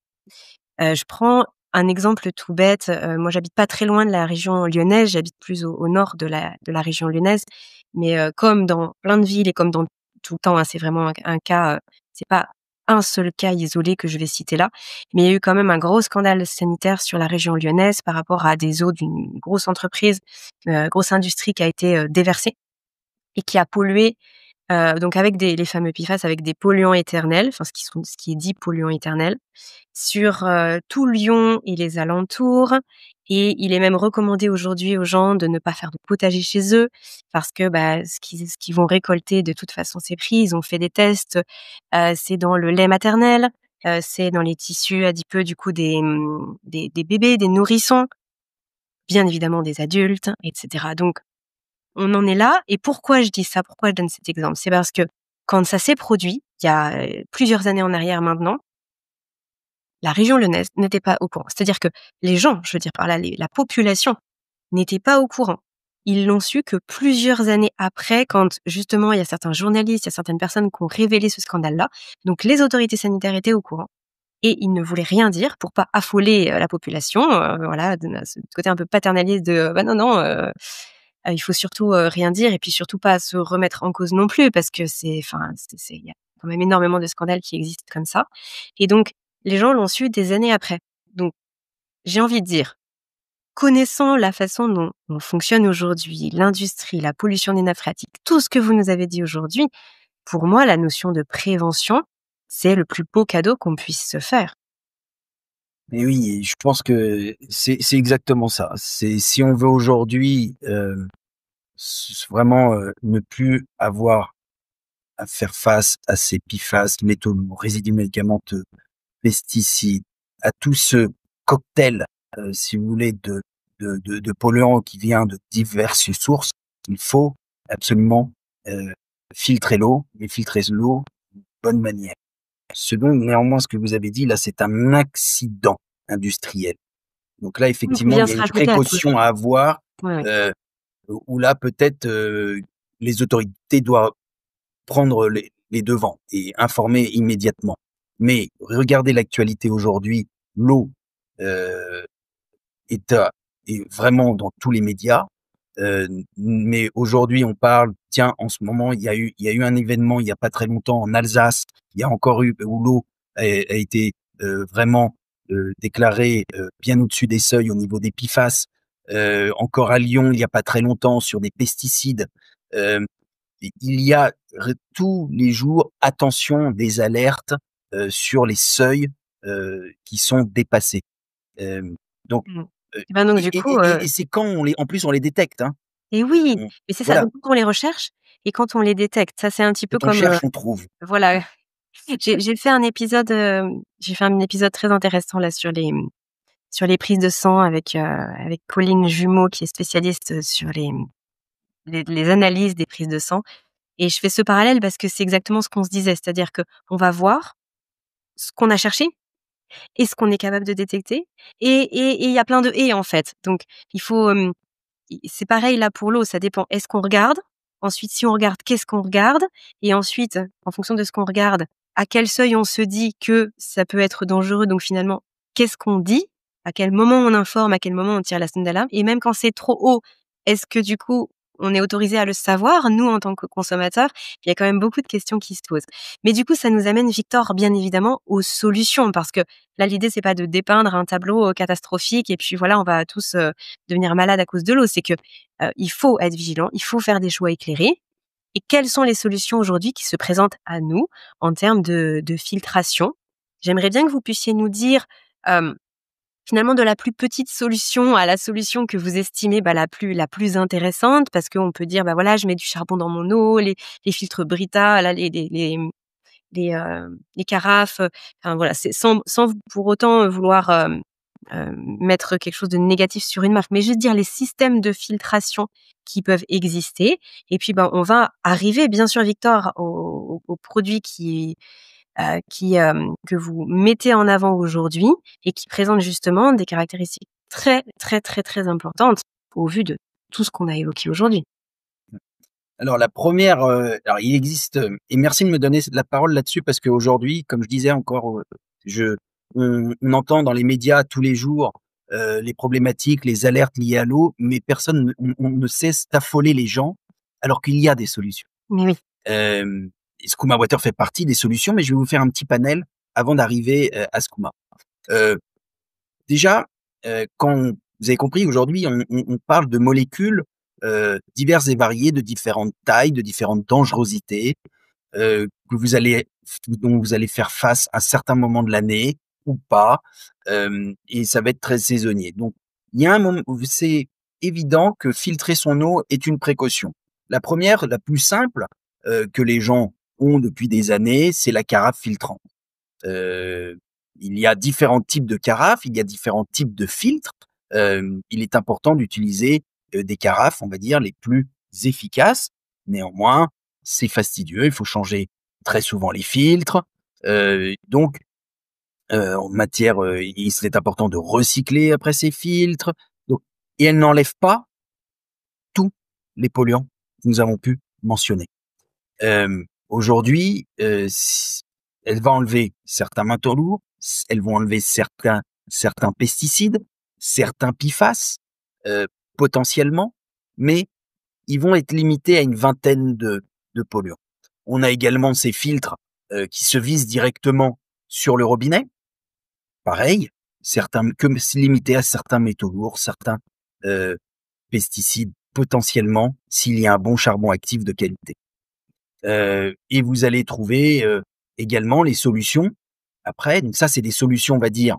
Je prends un exemple tout bête, moi j'habite pas très loin de la région lyonnaise, j'habite plus au nord de la région lyonnaise, mais comme dans plein de villes et comme dans tout le temps, hein, c'est vraiment un cas, c'est pas un seul cas isolé que je vais citer là, mais il y a eu quand même un gros scandale sanitaire sur la région lyonnaise par rapport à des eaux d'une grosse entreprise, grosse industrie qui a été, déversée et qui a pollué, donc avec les fameux PFAS, avec des polluants éternels, enfin ce qui est dit polluants éternels, sur, tout Lyon et les alentours et il est même recommandé aujourd'hui aux gens de ne pas faire de potager chez eux parce que, bah, ce qu'ils vont récolter de toute façon c'est pris. Ils ont fait des tests, c'est dans le lait maternel, c'est dans les tissus adipeux du coup des bébés, des nourrissons, bien évidemment des adultes et cetera. Donc on en est là et pourquoi je dis ça? Pourquoi je donne cet exemple? C'est parce que quand ça s'est produit, il y a, plusieurs années en arrière maintenant, la région lyonnaise n'était pas au courant. C'est-à-dire que les gens, je veux dire par là, la population n'était pas au courant. Ils l'ont su que plusieurs années après, quand justement il y a certains journalistes, il y a certaines personnes qui ont révélé ce scandale-là. Donc les autorités sanitaires étaient au courant et ils ne voulaient rien dire pour pas affoler, la population, voilà, de ce côté un peu paternaliste de: «Bah non, non, il faut surtout, rien dire et puis surtout pas se remettre en cause non plus» parce que il y a quand même énormément de scandales qui existent comme ça et donc les gens l'ont su des années après. Donc j'ai envie de dire, connaissant la façon dont on fonctionne aujourd'hui, l'industrie, la pollution des nappes phréatiques, tout ce que vous nous avez dit aujourd'hui, pour moi, la notion de prévention, c'est le plus beau cadeau qu'on puisse se faire. Et oui, et je pense que c'est exactement ça. C'est si on veut aujourd'hui, vraiment, ne plus avoir à faire face à ces PFAS, métaux lourds, résidus médicamenteux, pesticides, à tout ce cocktail, si vous voulez, de polluants qui vient de diverses sources, il faut absolument, heu, filtrer l'eau, mais filtrer l'eau de bonne manière. Ce dont néanmoins, ce que vous avez dit là, c'est un accident industriel. Donc là, Il faut effectivement, bien il y a se une rajouter à tout ça. précaution à avoir, Ouais, ouais. heu, où là peut-être, les autorités doivent prendre les devants et informer immédiatement. Mais regardez l'actualité aujourd'hui, l'eau, heu, est à est vraiment dans tous les médias, mais aujourd'hui on parle, tiens, en ce moment, il y a eu un événement il y a pas très longtemps en Alsace, il y a encore eu où l'eau a été, vraiment, déclarée, bien au-dessus des seuils au niveau des PFAS. Encore à Lyon, il y a pas très longtemps sur des pesticides. Hem Il y a tous les jours, attention, des alertes, sur les seuils, qui sont dépassés. Hem, donc, Mmh. heu Et ben, donc et du et coup, et et c'est quand en plus on les détecte, hein. et oui, On mais c'est ça, Voilà, donc quand on les recherche et quand on les détecte, ça c'est un petit peu quand on comme, cherche, on trouve. voilà, j'ai fait un épisode très intéressant là sur les prises de sang avec Colline Jumeau qui est spécialiste, sur les analyses des prises de sang et je fais ce parallèle parce que c'est exactement ce qu'on se disait. C'est-à-dire qu'on va voir ce qu'on a cherché et ce qu'on est capable de détecter et il y a plein de «et» en fait. Donc il faut, c'est pareil là pour l'eau, ça dépend. Est-ce qu'on regarde? Ensuite, si on regarde, qu'est-ce qu'on regarde? Et ensuite, en fonction de ce qu'on regarde, à quel seuil on se dit que ça peut être dangereux? Donc finalement, qu'est-ce qu'on dit? À quel moment on informe? À quel moment on tire la sonnette d'alarme? Et même quand c'est trop haut, est-ce que du coup, on est autorisé à le savoir, nous, en tant que consommateurs? Il y a quand même beaucoup de questions qui se posent. Mais du coup, ça nous amène, Victor, bien évidemment, aux solutions parce que là, l'idée, c'est pas de dépeindre un tableau, catastrophique et puis voilà, on va tous, devenir malade à cause de l'eau. C'est que, il faut être vigilant, il faut faire des choix éclairés. Et quelles sont les solutions aujourd'hui qui se présentent à nous en termes de filtration? J'aimerais bien que vous puissiez nous dire, hem, finalement de la plus petite solution à la solution que vous estimez, bah, la plus intéressante parce qu'on peut dire: «Bah, voilà, je mets du charbon dans mon eau, les filtres Brita, là, les carafes, enfin voilà, c'est sans pour autant vouloir, mettre quelque chose de négatif sur une marque, mais juste dire les systèmes de filtration qui peuvent exister et puis, ben, on va arriver bien sûr Victor au produit que vous mettez en avant aujourd'hui et qui présente justement des caractéristiques très, très, très, très importantes au vu de tout ce qu'on a évoqué aujourd'hui. Alors la première, alors il existe, et merci de me donner la parole là-dessus parce qu'aujourd'hui, comme je disais encore, je on entend dans les médias tous les jours, les problématiques, les alertes liées à l'eau, mais personne ne on ne cesse d'affoler les gens alors qu'il y a des solutions. Mais oui. Et Skooma Water fait partie des solutions, mais je vais vous faire un petit panel avant d'arriver, à Skooma. Heu, déjà, quand vous avez compris aujourd'hui, on parle de molécules, diverses et variées, de différentes tailles, de différentes dangerosités, que vous allez dont vous allez faire face à certains moments de l'année ou pas, et ça va être très saisonnier. Donc il y a un moment où c'est évident que filtrer son eau est une précaution. La première, la plus simple, que les gens ont depuis des années, c'est la carafe filtrante. Heu, il y a différents types de carafes, il y a différents types de filtres. Il est important d'utiliser, des carafes, on va dire, les plus efficaces. Néanmoins, c'est fastidieux, il faut changer très souvent les filtres. Donc, en matière, il serait important de recycler après ces filtres. Donc et elles n'enlèvent pas tous les polluants que nous avons pu mentionner. Aujourd'hui, elle va enlever certains métaux lourds, elles vont enlever certains pesticides, certains PFAS, potentiellement, mais ils vont être limités à une vingtaine de polluants. On a également ces filtres, qui se visent directement sur le robinet. Pareil, certains que c'est limité à certains métaux lourds, certains, heu, pesticides potentiellement, s'il y a un bon charbon actif de qualité. Et vous allez trouver, également les solutions après. Donc ça, c'est des solutions, on va dire,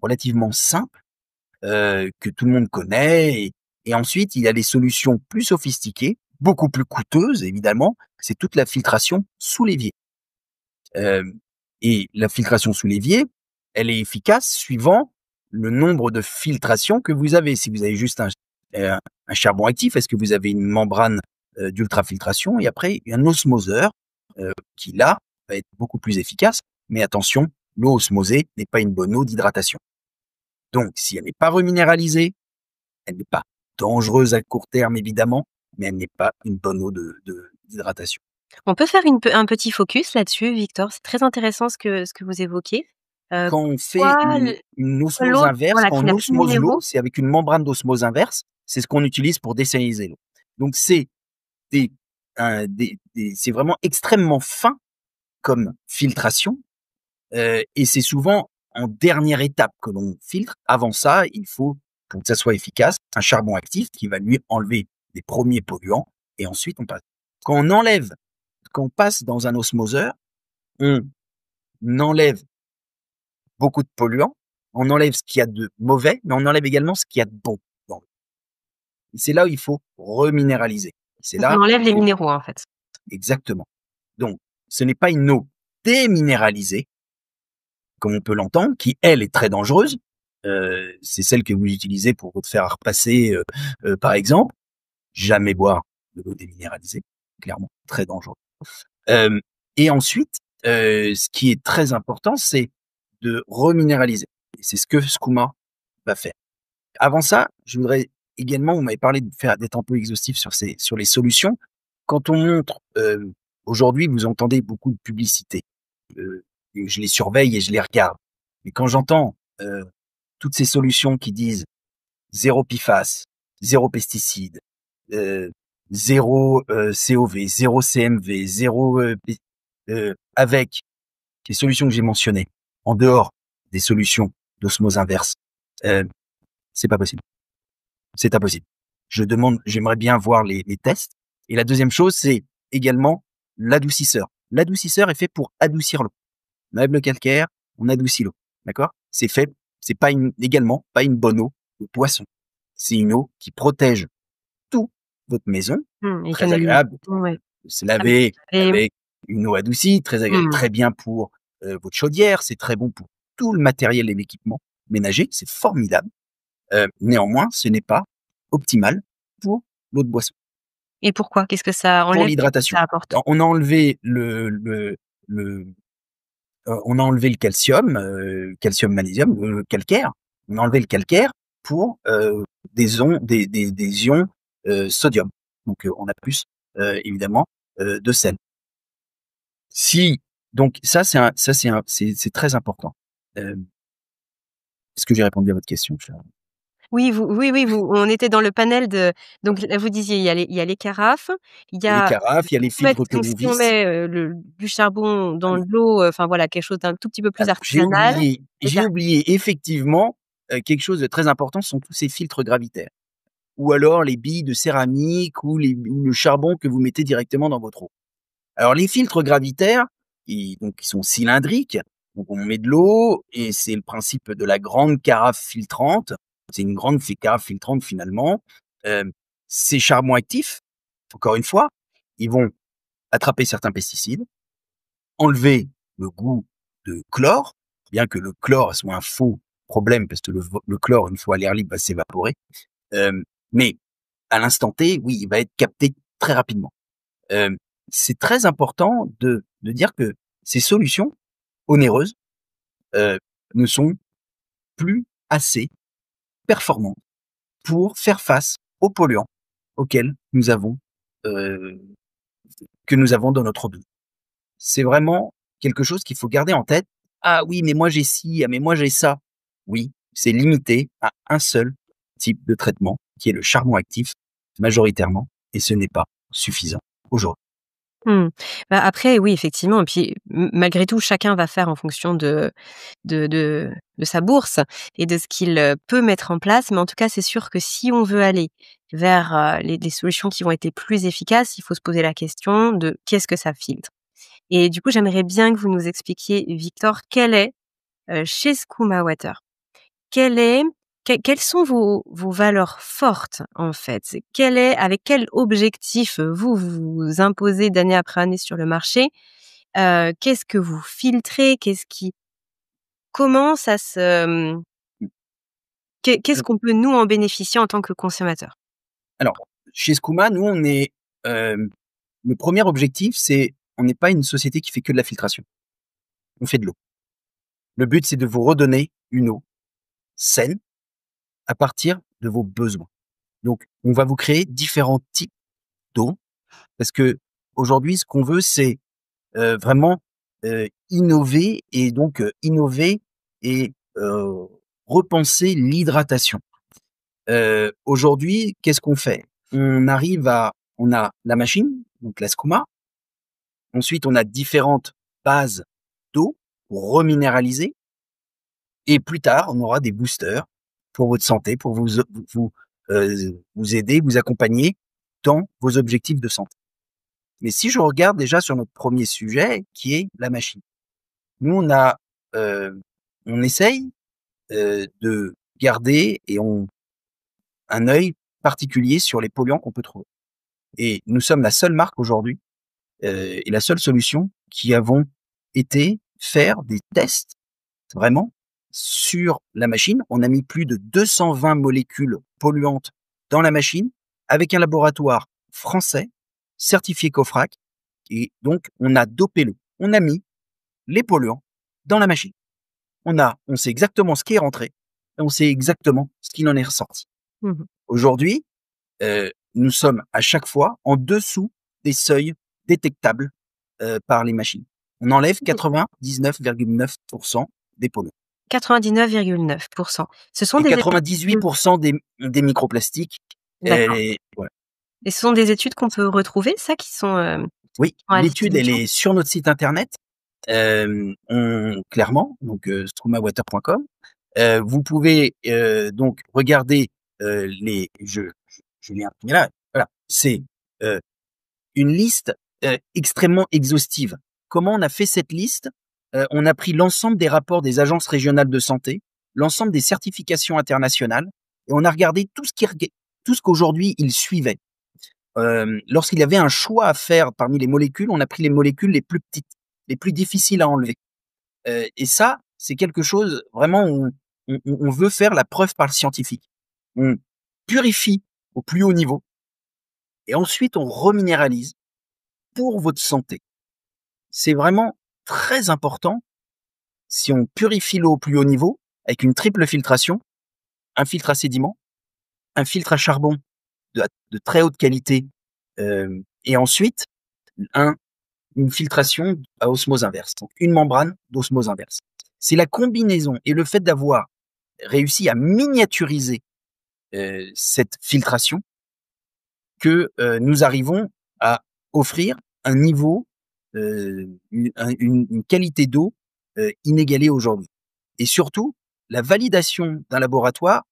relativement simples, que tout le monde connaît et ensuite il y a des solutions plus sophistiquées, beaucoup plus coûteuses évidemment, c'est toute la filtration sous l'évier. Hem Et la filtration sous l'évier, elle est efficace suivant le nombre de filtrations que vous avez. Si vous avez juste heu, un charbon actif, est-ce que vous avez une membrane, d'ultrafiltration et après un osmoseur, qui là, va être beaucoup plus efficace. Mais attention, l'eau osmosée n'est pas une bonne eau d'hydratation. Donc si elle n'est pas reminéralisée, elle n'est pas dangereuse à court terme évidemment, mais elle n'est pas une bonne eau d'hydratation. On peut faire un petit focus là-dessus, Victor. C'est très intéressant ce que vous évoquez. Quand on fait Pourquoi une pourquoi osmose l'eau, inverse, voilà, quand qui on n'a plus de osmose l'eau, minéraux. c'est avec une membrane d'osmose inverse, c'est ce qu'on utilise pour désaliniser l'eau. Donc c'est des c'est vraiment extrêmement fin comme filtration, et c'est souvent en dernière étape que l'on filtre. Avant ça, il faut, pour que ça soit efficace, un charbon actif qui va lui enlever les premiers polluants et ensuite on passe. Quand on enlève Quand on passe dans un osmoseur, on enlève beaucoup de polluants, on enlève ce qu'il y a de mauvais, mais on enlève également ce qu'il y a de bon dans l'eau. C'est là où il faut reminéraliser. C'est Donc on là où enlève il les faut minéraux, en fait. exactement. Donc, ce n'est pas une eau déminéralisée, comme on peut l'entendre, qui elle est très dangereuse. C'est celle que vous utilisez pour votre fer à repasser, par exemple. Jamais boire de l'eau déminéralisée, clairement, très dangereux. Hem Et ensuite, ce qui est très important, c'est de reminéraliser et c'est ce que Skooma va faire. Avant ça, je voudrais également, vous m'avez parlé d'être un peu exhaustif sur les solutions. Quand on montre, aujourd'hui, vous entendez beaucoup de publicités, et je les surveille et je les regarde. Mais quand j'entends, toutes ces solutions qui disent: «0 PFAS, 0 pesticides, heu, 0, COV, 0 CMV, 0, avec les solutions que j'ai mentionnées, en dehors des solutions d'osmose inverse, heu, c'est pas possible. C'est impossible. J'aimerais bien voir les tests. Et la deuxième chose, c'est également l'adoucisseur. L'adoucisseur est fait pour adoucir l'eau. On enlève le calcaire, on adoucit l'eau. D'accord? C'est pas également pas une bonne eau de poisson. C'est une eau qui protège tout votre maison. Mmh, et Très canaliser. agréable Ouais. de se Ah oui. laver Et avec. une eau adoucie, très agréable, Mmh. très bien pour votre chaudière, c'est très bon pour tout le matériel et l'équipement ménager, c'est formidable. Néanmoins, ce n'est pas optimal pour l'eau de boisson, Et pourquoi? Qu'est-ce que ça pour enlève? Qu'est-ce que l'hydratation. ça apporte? On a enlevé le on a enlevé le calcium, calcium, magnésium, le calcaire. On a enlevé le calcaire pour des ions sodium. Donc on a plus évidemment de sel. Si donc c'est très important. Est-ce que j'ai répondu à votre question? Oui, vous on était dans le panel de donc là, vous disiez, il y a les carafes, il y Il y a les a carafes, il y a les filtres que donc l'on si on visse. met, le du charbon Ah dans oui, l'eau, enfin voilà, quelque chose d'un tout petit peu plus alors artisanal, le j'ai car oublié effectivement, quelque chose de très important, ce sont tous ces filtres gravitaires. Ou alors les billes de céramique ou le charbon que vous mettez directement dans votre eau. Alors les filtres gravitaires, ils sont cylindriques, donc on met de l'eau et c'est le principe de la grande carafe filtrante. C'est une grande carafe filtrante finalement. Ces charbons actifs, encore une fois, ils vont attraper certains pesticides, enlever le goût de chlore, bien que le chlore soit un faux problème parce que le chlore, une fois à l'air libre, va s'évaporer. Mais à l'instant T, oui, il va être capté très rapidement. Euh, c'est très important de dire que ces solutions onéreuses euh, ne sont plus assez performantes pour faire face aux polluants auxquels euh, nous avons dans notre eau douce. C'est vraiment quelque chose qu'il faut garder en tête. Ah oui, mais moi j'ai ci, ah mais moi j'ai ça. Oui, c'est limité à un seul type de traitement, qui est le charbon actif, majoritairement, et ce n'est pas suffisant aujourd'hui. mmh. Bah, après oui, effectivement et puis malgré tout, chacun va faire en fonction de sa bourse et de ce qu'il, peut mettre en place. Mais en tout cas, c'est sûr que si on veut aller vers, les solutions qui vont être les plus efficaces, il faut se poser la question de qu'est-ce que ça filtre? Et du coup, j'aimerais bien que vous nous expliquiez, Victor, quel est, chez Skooma Water, quel est quelles sont vos valeurs fortes, en fait? Quel est avec quel objectif, vous vous imposez d'année après année sur le marché? Qu'est-ce que vous filtrez? Comment ça se, qu'est-ce Alors, qu'on peut nous en bénéficier en tant que consommateur? alors, chez Skooma, nous, euh, le premier objectif, on n'est pas une société qui fait que de la filtration. On fait de l'eau. Le but, c'est de vous redonner une eau saine à partir de vos besoins. Donc, on va vous créer différents types d'eau parce que aujourd'hui, ce qu'on veut, c'est vraiment innover et donc innover et repenser l'hydratation. Aujourd'hui, qu'est-ce qu'on fait? On a la machine, donc la Skooma. Ensuite, on a différentes bases d'eau pour reminéraliser. Et plus tard, on aura des boosters pour votre santé, pour vous aider, vous accompagner dans vos objectifs de santé. Mais si je regarde déjà sur notre premier sujet, qui est la machine. Nous, euh, on essaye de garder un œil particulier sur les polluants qu'on peut trouver. Et nous sommes la seule marque aujourd'hui et la seule solution qui avons été faire des tests vraiment sur la machine. On a mis plus de 220 molécules polluantes dans la machine avec un laboratoire français certifié COFRAC. Et donc, on a dopé l'eau. On a mis les polluants dans la machine. On sait exactement ce qui est rentré et on sait exactement ce qu'il en est ressorti. Mmh. Aujourd'hui, nous sommes à chaque fois en dessous des seuils détectables par les machines. On enlève 99,9% des polluants 99,9. Ce sont et des études, 98% des microplastiques. d'accord, Voilà. et ce sont des études qu'on peut retrouver, ça, Oui, qui sont à l'étude, elle disposition? est sur notre site internet. Clairement, donc stromawater.com. Vous pouvez donc regarder je l'ai imprimé là. Voilà, c'est euh, une liste extrêmement exhaustive. Comment on a fait cette liste? On a pris l'ensemble des rapports des agences régionales de santé, l'ensemble des certifications internationales, et on a regardé tout ce qu'aujourd'hui ils suivaient. lorsqu'il y avait un choix à faire parmi les molécules, on a pris les molécules les plus petites, les plus difficiles à enlever. Et ça, c'est quelque chose vraiment où on veut faire la preuve par le scientifique. On purifie au plus haut niveau et ensuite on reminéralise pour votre santé. C'est vraiment très important. Si on purifie l'eau au plus haut niveau avec une triple filtration, un filtre à sédiments, un filtre à charbon de très haute qualité, et ensuite une filtration à osmose inverse, donc une membrane d'osmose inverse. C'est la combinaison et le fait d'avoir réussi à miniaturiser cette filtration que nous arrivons à offrir un niveau, une qualité d'eau inégalée aujourd'hui. Et surtout, la validation d'un laboratoire,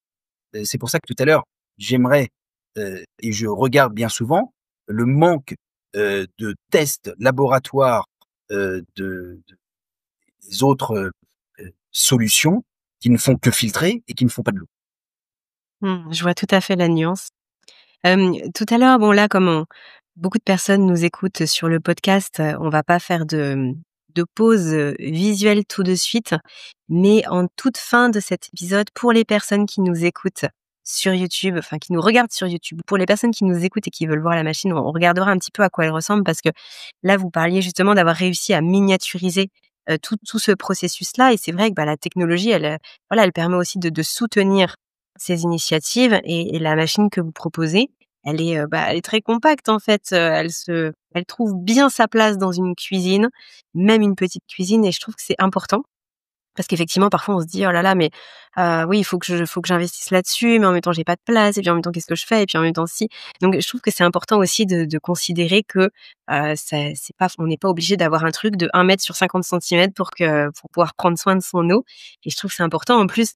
c'est pour ça que tout à l'heure, j'aimerais, et je regarde bien souvent, le manque de tests laboratoires des autres solutions qui ne font que filtrer et qui ne font pas de l'eau. Je vois tout à fait la nuance. Tout à l'heure, bon là, beaucoup de personnes nous écoutent sur le podcast, on va pas faire de pause, visuelle tout de suite, mais en toute fin de cet épisode, pour les personnes qui nous écoutent sur YouTube, enfin qui nous regardent sur YouTube, pour les personnes qui nous écoutent et qui veulent voir la machine, on regardera un petit peu à quoi elle ressemble parce que là, vous parliez justement d'avoir réussi à miniaturiser, tout ce processus-là et c'est vrai que, bah, la technologie, voilà, elle permet aussi de soutenir ces initiatives et la machine que vous proposez, elle est très compacte en fait, elle trouve bien sa place dans une cuisine, même une petite cuisine et je trouve que c'est important. Parce qu'effectivement, parfois, on se dit: «Oh là là, mais oui, il faut que j'investisse là-dessus, mais en même temps, j'ai pas de place et puis en même temps, qu'est-ce que je fais? Et puis en même temps, si». Donc je trouve que c'est important aussi de considérer que, c'est pas on n'est pas obligé d'avoir un truc de 1 mètre sur 50 centimètres pour pouvoir prendre soin de son eau et je trouve que c'est important. En plus,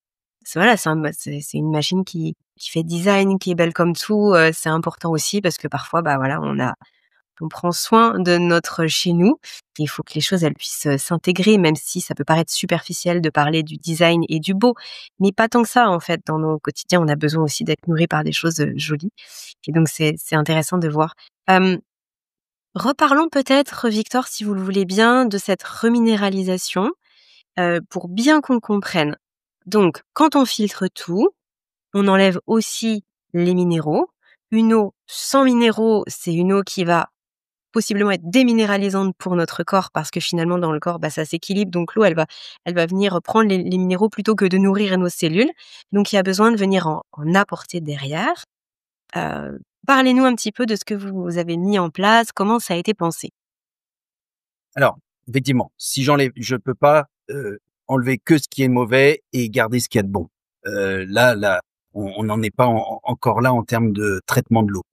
voilà, c'est une machine qui fait design, qui est belle comme tout, c'est important aussi parce que parfois, bah, voilà, on prend soin de notre chez nous. Il faut que les choses, elles puissent, s'intégrer, même si ça peut paraître superficiel de parler du design et du beau, mais pas tant que ça, en fait. Dans nos quotidiens, on a besoin aussi d'être nourris par des choses, jolies et donc c'est intéressant de voir. Hem, Reparlons peut-être, Victor, si vous le voulez bien, de cette reminéralisation, pour bien qu'on comprenne. Donc quand on filtre tout, on enlève aussi les minéraux. Une eau sans minéraux, c'est une eau qui va possiblement être déminéralisante pour notre corps parce que finalement dans le corps, bah, ça s'équilibre donc l'eau elle va venir prendre les minéraux plutôt que de nourrir nos cellules. Donc il y a besoin de venir en apporter derrière. Parlez-nous un petit peu de ce que vous avez mis en place, comment ça a été pensé? Alors, effectivement, si j'enlève, je peux pas enlever que ce qui est mauvais et garder ce qu'il y a de bon. Là, on n'en est pas encore là en termes de traitement de l'eau.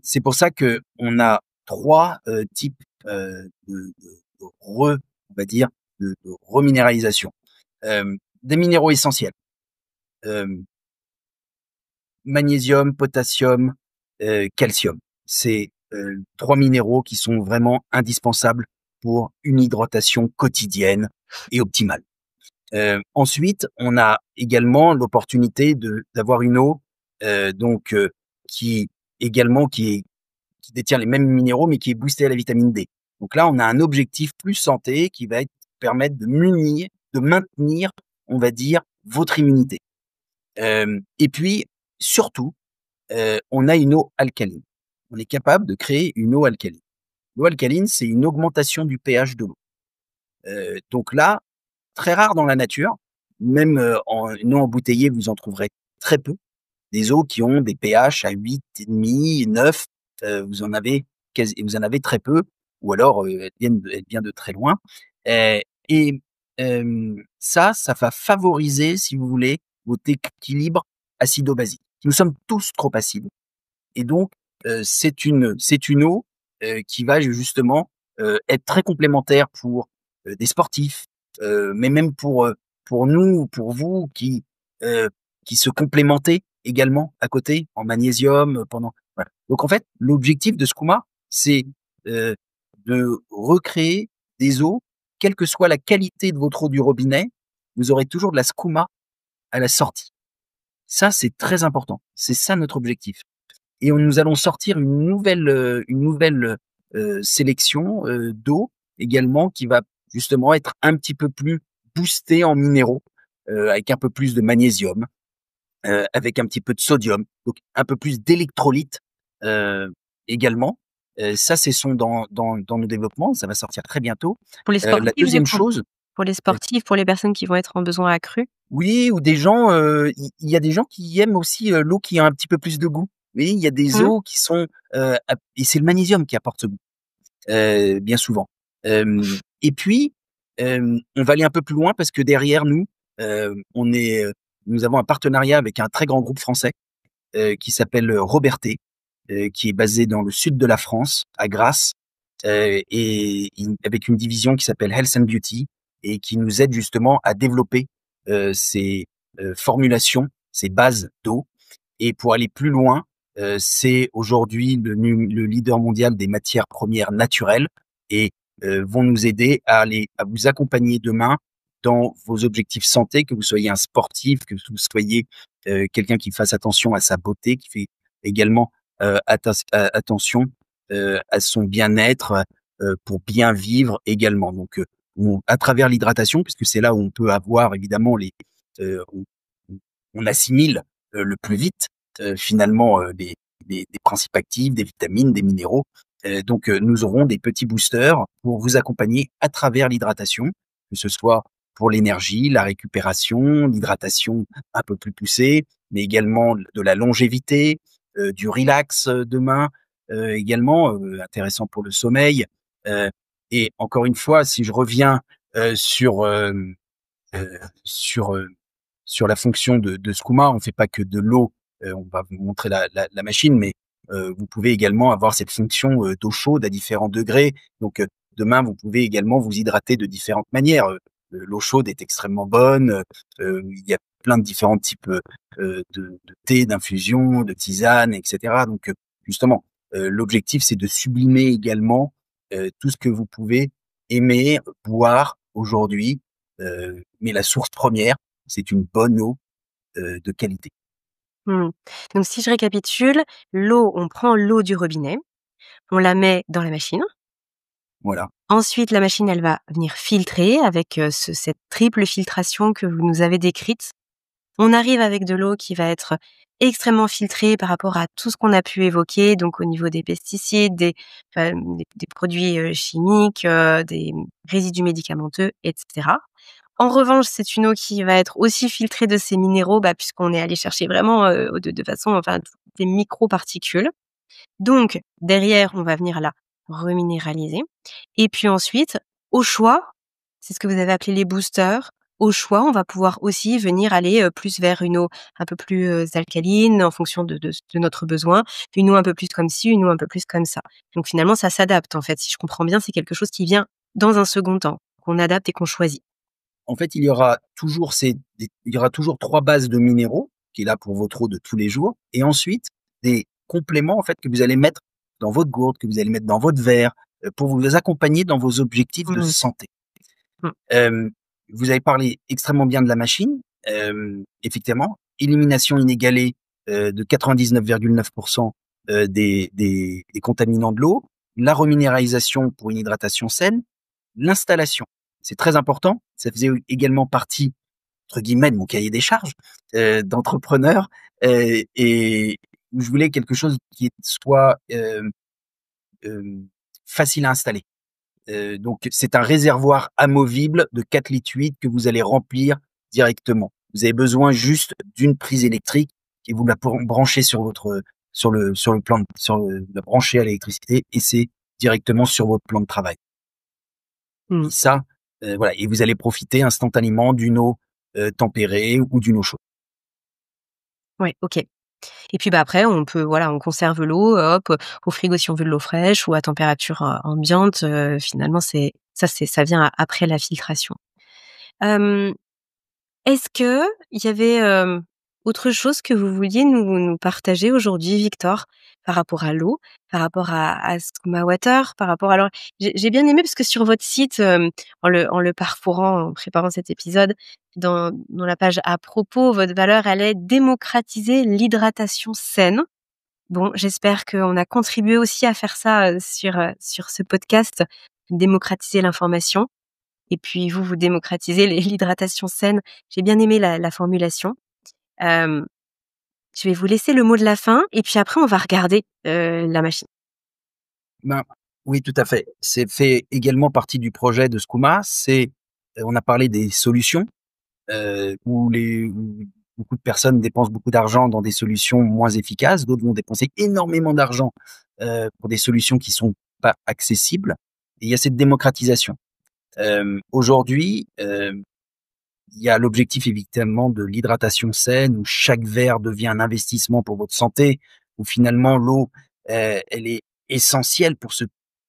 C'est pour ça que on a trois types on va dire, de reminéralisation. Des minéraux essentiels, euh, magnésium, potassium, calcium. C'est trois minéraux qui sont vraiment indispensables pour une hydratation quotidienne et optimale. Ensuite, on a également l'opportunité d'avoir une eau qui également qui détient les mêmes minéraux mais qui est boostée à la vitamine D. Donc là, on a un objectif plus santé qui va permettre de maintenir, on va dire, votre immunité. Et puis surtout, on a une eau alcaline. On est capable de créer une eau alcaline. L'eau alcaline, c'est une augmentation du pH de l'eau. Donc là, très rare dans la nature, même en une eau embouteillée, vous en trouverez très peu. Des eaux qui ont des pH à 8,5, 9, vous en avez très peu, ou alors elles viennent de très loin. Et ça va favoriser, si vous voulez, votre équilibre acido-basique. Nous sommes tous trop acides. Et donc, c'est une eau qui va justement être très complémentaire pour des sportifs, mais même pour nous, pour vous euh, qui se complémentez également à côté en magnésium pendant. Voilà. Donc en fait, l'objectif de Skouma, c'est euh, de recréer des eaux, quelle que soit la qualité de votre eau du robinet, vous aurez toujours de la Skouma à la sortie. Ça, c'est très important. C'est ça notre objectif. et nous allons sortir une nouvelle sélection d'eau également qui va justement être un petit peu plus boostée en minéraux, avec un peu plus de magnésium, avec un petit peu de sodium, donc un peu plus d'électrolytes également. Ça, c'est son dans nos développements, ça va sortir très bientôt. Pour les La sportifs, du deuxième coup? chose, Pour les heu, sportifs, pour les personnes qui vont être en besoin accru? oui, ou des gens, il y a des gens qui aiment aussi, l'eau qui a un petit peu plus de goût. Oui, il y a des Mmh. eaux qui sont, ap et c'est le magnésium qui apporte ce goût, bien souvent. Et puis, on va aller un peu plus loin parce que derrière nous, nous avons un partenariat avec un très grand groupe français, qui s'appelle Robertet, qui est basé dans le sud de la France, à Grasse, avec une division qui s'appelle Health and Beauty et qui nous aide justement à développer ces formulations, ces bases d'eau. Et pour aller plus loin, c'est aujourd'hui le leader mondial des matières premières naturelles et vont nous aider à vous accompagner demain dans vos objectifs santé, que vous soyez un sportif, que vous soyez quelqu'un qui fasse attention à sa beauté, qui fait également attention à son bien-être pour bien vivre également. Donc, à travers l'hydratation, puisque c'est là où on peut avoir évidemment on, on assimile le plus vite finalement des principes actifs, des vitamines, des minéraux. Donc, nous aurons des petits boosters pour vous accompagner à travers l'hydratation, que ce soit pour l'énergie, la récupération, l'hydratation un peu plus poussée, mais également de la longévité, du relax demain, également intéressant pour le sommeil. Euh, et encore une fois, si je reviens euh, sur euh, euh, sur sur la fonction de Skouma, on fait pas que de l'eau. On va vous montrer la machine, mais vous pouvez également avoir cette fonction d'eau chaude à différents degrés. Donc demain, vous pouvez également vous hydrater de différentes manières. L'eau chaude est extrêmement bonne. Il y a plein de différents types de thé, d'infusion, de tisane, etc. Donc justement, l'objectif, c'est de sublimer également tout ce que vous pouvez aimer boire aujourd'hui. Mais la source première, c'est une bonne eau de qualité. Mmh. Donc si je récapitule, l'eau, on prend l'eau du robinet, on la met dans la machine. Voilà. Ensuite, la machine, elle va venir filtrer avec, cette triple filtration que vous nous avez décrite. On arrive avec de l'eau qui va être extrêmement filtrée par rapport à tout ce qu'on a pu évoquer, donc au niveau des pesticides, des produits, chimiques, des résidus médicamenteux et cetera. En revanche, c'est une eau qui va être aussi filtrée de ces minéraux, puisqu'on est allé chercher vraiment, de façon enfin, des microparticules. Donc derrière, on va venir la reminéraliser et puis ensuite, au choix, c'est ce que vous avez appelé les boosters. Au choix, on va pouvoir aussi venir aller, plus vers une eau un peu plus, alcaline en fonction de notre besoin, une eau un peu plus comme ci, une eau un peu plus comme ça. Donc finalement, ça s'adapte en fait. Si je comprends bien, c'est quelque chose qui vient dans un second temps, qu'on adapte et qu'on choisit. En fait, il y aura toujours 3 bases de minéraux, qui est là pour votre eau de tous les jours et ensuite des compléments, en fait, que vous allez mettre dans votre gourde, que vous allez mettre dans votre verre, pour vous accompagner dans vos objectifs de Mmh. santé. Mmh. Hem, Vous avez parlé extrêmement bien de la machine. Effectivement, élimination inégalée, de 99,9 des contaminants de l'eau, la reminéralisation pour une hydratation saine, l'installation. C'est très important. Ça faisait également partie, entre guillemets, «de mon cahier des charges», d'entrepreneur, et où je voulais quelque chose qui soit, hem, facile à installer. Donc c'est un réservoir amovible de 4 litres 8 que vous allez remplir directement. Vous avez besoin juste d'une prise électrique et vous la branchez sur le plan la brancher à l'électricité et c'est directement sur votre plan de travail. Et Mmh. ça, voilà, et vous allez profiter instantanément d'une eau tempérée ou d'une eau chaude. Ouais, OK. Et puis, après, on peut voilà, on conserve l'eau, hop, au frigo si on veut de l'eau fraîche ou à température, ambiante, finalement ça vient après la filtration. Hem, Est-ce qu'il y avait, autre chose que vous vouliez nous partager aujourd'hui, Victor, par rapport à l'eau, par rapport à Skooma Water, par rapport alors j'ai bien aimé parce que sur votre site, en le parcourant, en préparant cet épisode, dans la page à propos, votre valeur, elle est démocratiser l'hydratation saine. Bon, j'espère qu'on a contribué aussi à faire ça, sur ce podcast, démocratiser l'information et puis vous, vous démocratisez l'hydratation saine. J'ai bien aimé la formulation. Hem, je vais vous laisser le mot de la fin et puis après on va regarder, la machine. Ben, oui, tout à fait. C'est fait également partie du projet de Skouma. On a parlé des solutions, où beaucoup de personnes dépensent beaucoup d'argent dans des solutions moins efficaces. D'autres vont dépenser énormément d'argent, pour des solutions qui sont pas accessibles. Et il y a cette démocratisation. Aujourd'hui, il y a l'objectif évidemment de l'hydratation saine où chaque verre devient un investissement pour votre santé, où finalement l'eau, elle est essentielle pour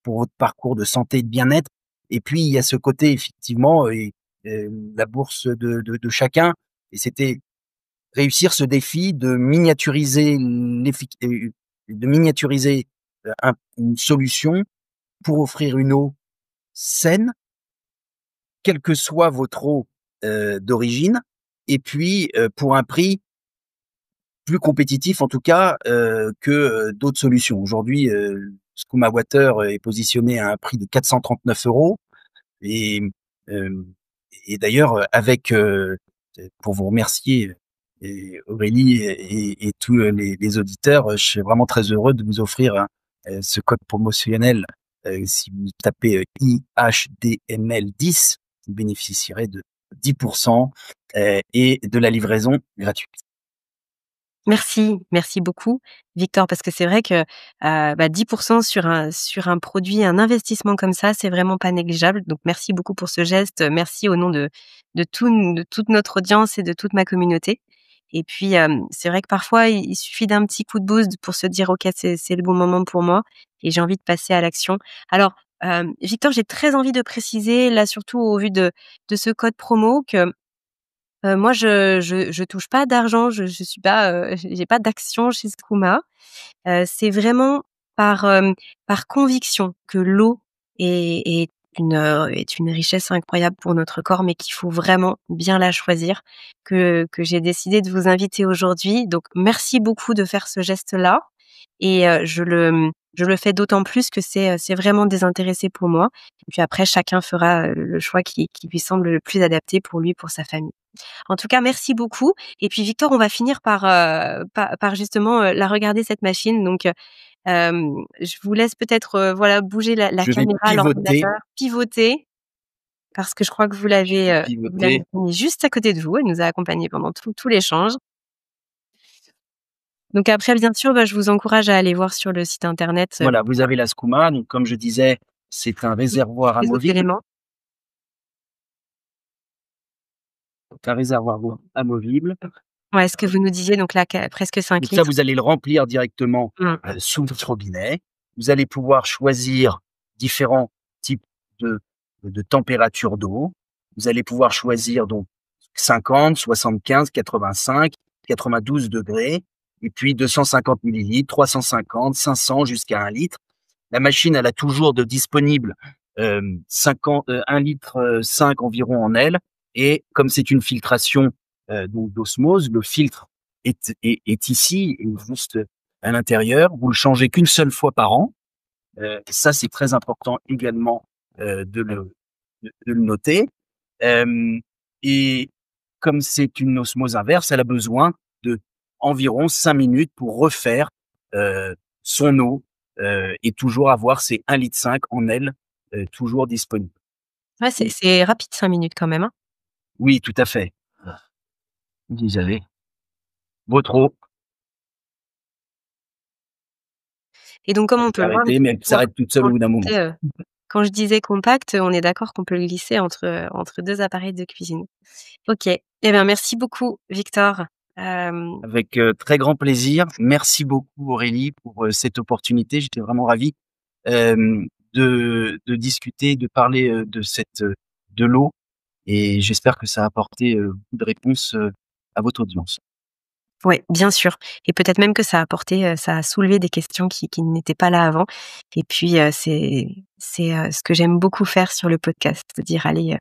votre parcours de santé et de bien-être. Et puis il y a ce côté effectivement la bourse de chacun et c'était réussir ce défi de miniaturiser une solution pour offrir une eau saine quelle que soit votre eau, d'origine et puis, pour un prix plus compétitif en tout cas, que, d'autres solutions. Aujourd'hui, Skooma Water est positionné à un prix de 439 € et hem et d'ailleurs, pour vous remercier, Aurélie et tous, les auditeurs, je suis vraiment très heureux de vous offrir ce code promotionnel. Si vous tapez, IHDML10, vous bénéficierez de 10 et de la livraison gratuite. Merci beaucoup Victor, parce que c'est vrai que, 10 sur un produit, un investissement comme ça, c'est vraiment pas négligeable. Donc merci beaucoup pour ce geste. Merci au nom de toute notre audience et de toute ma communauté. Et puis, c'est vrai que parfois il suffit d'un petit coup de boost pour se dire: «OK, c'est le bon moment pour moi et j'ai envie de passer à l'action». Alors, Victor, j'ai très envie de préciser là, surtout au vu de ce code promo que moi, je touche pas d'argent, je suis pas, j'ai pas d'action chez Skooma. C'est vraiment par, par conviction que l'eau est une richesse incroyable pour notre corps, mais qu'il faut vraiment bien la choisir, que j'ai décidé de vous inviter aujourd'hui. Donc merci beaucoup de faire ce geste-là et je le fais d'autant plus que c'est vraiment désintéressé pour moi. Et puis après, chacun fera, le choix qui lui semble le plus adapté pour lui, pour sa famille. En tout cas, merci beaucoup et puis Victor, on va finir par justement, la regarder cette machine donc je vous laisse peut-être, voilà, bouger la Je vais caméra, pivoter, l'ordinateur, pivoter parce que je crois que vous l'avez mis juste à côté de vous. Elle nous a accompagnés pendant tout l'échange. Donc après, bien sûr, je vous encourage à aller voir sur le site internet, voilà, vous avez la Skouma, donc comme je disais, c'est un réservoir les autres amovible, éléments. amovible. Ouais, ce que vous nous disiez donc là, presque 5 Donc ça, litres. vous allez le remplir directement, Mmh. sous votre robinet. Vous allez pouvoir choisir différents types de température d'eau. Vous allez pouvoir choisir donc 50, 75, 85, 92 degrés et puis 250 millilitres, 350, 500 jusqu'à 1 litre. La machine, elle a toujours de disponible, 1 litre, 5 environ en elle et comme c'est une filtration, donc d'osmose, le filtre est ici et juste à l'intérieur. Vous le changez qu'une seule fois par an. Ça, c'est très important également, de le noter. Hem et comme c'est une osmose inverse, elle a besoin de environ 5 minutes pour refaire, son eau, et toujours avoir ses 1,5 litre en elle, toujours disponibles. Ouais, Et c'est rapide 5 minutes quand même, hein. oui, tout à fait. Vous avez votre eau, Et donc comme elle on peut s'est le voir, arrêtée, mais elle s'arrête toute seule quand au bout d'un je moment. disais, quand je disais compact, on est d'accord qu'on peut le glisser entre 2 appareils de cuisine. OK. Eh bien, merci beaucoup Victor. Hem, Avec, très grand plaisir. Merci beaucoup Aurélie pour, cette opportunité. J'étais vraiment ravi, de discuter, de parler, de l'eau et j'espère que ça a apporté, beaucoup de réponses, à votre audience. ouais, bien sûr et peut-être même que ça a apporté, ça a soulevé des questions qui n'étaient pas là avant et puis, c'est ce que j'aime beaucoup faire sur le podcast, de dire: «Allez,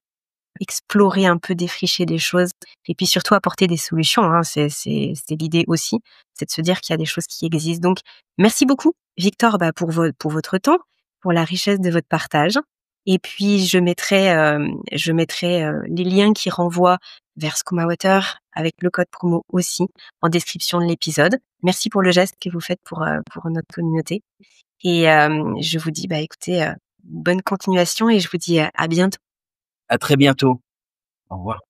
explorer un peu, défricher des choses et puis surtout apporter des solutions, hein. C'est l'idée aussi, c'est de se dire qu'il y a des choses qui existent. Donc merci beaucoup Victor, pour votre temps, pour la richesse de votre partage et puis je mettrai, les liens qui renvoient vers Skooma Water avec le code promo aussi en description de l'épisode. Merci pour le geste que vous faites pour notre communauté et je vous dis, écoutez, bonne continuation et je vous dis à bientôt. À très bientôt. Au revoir.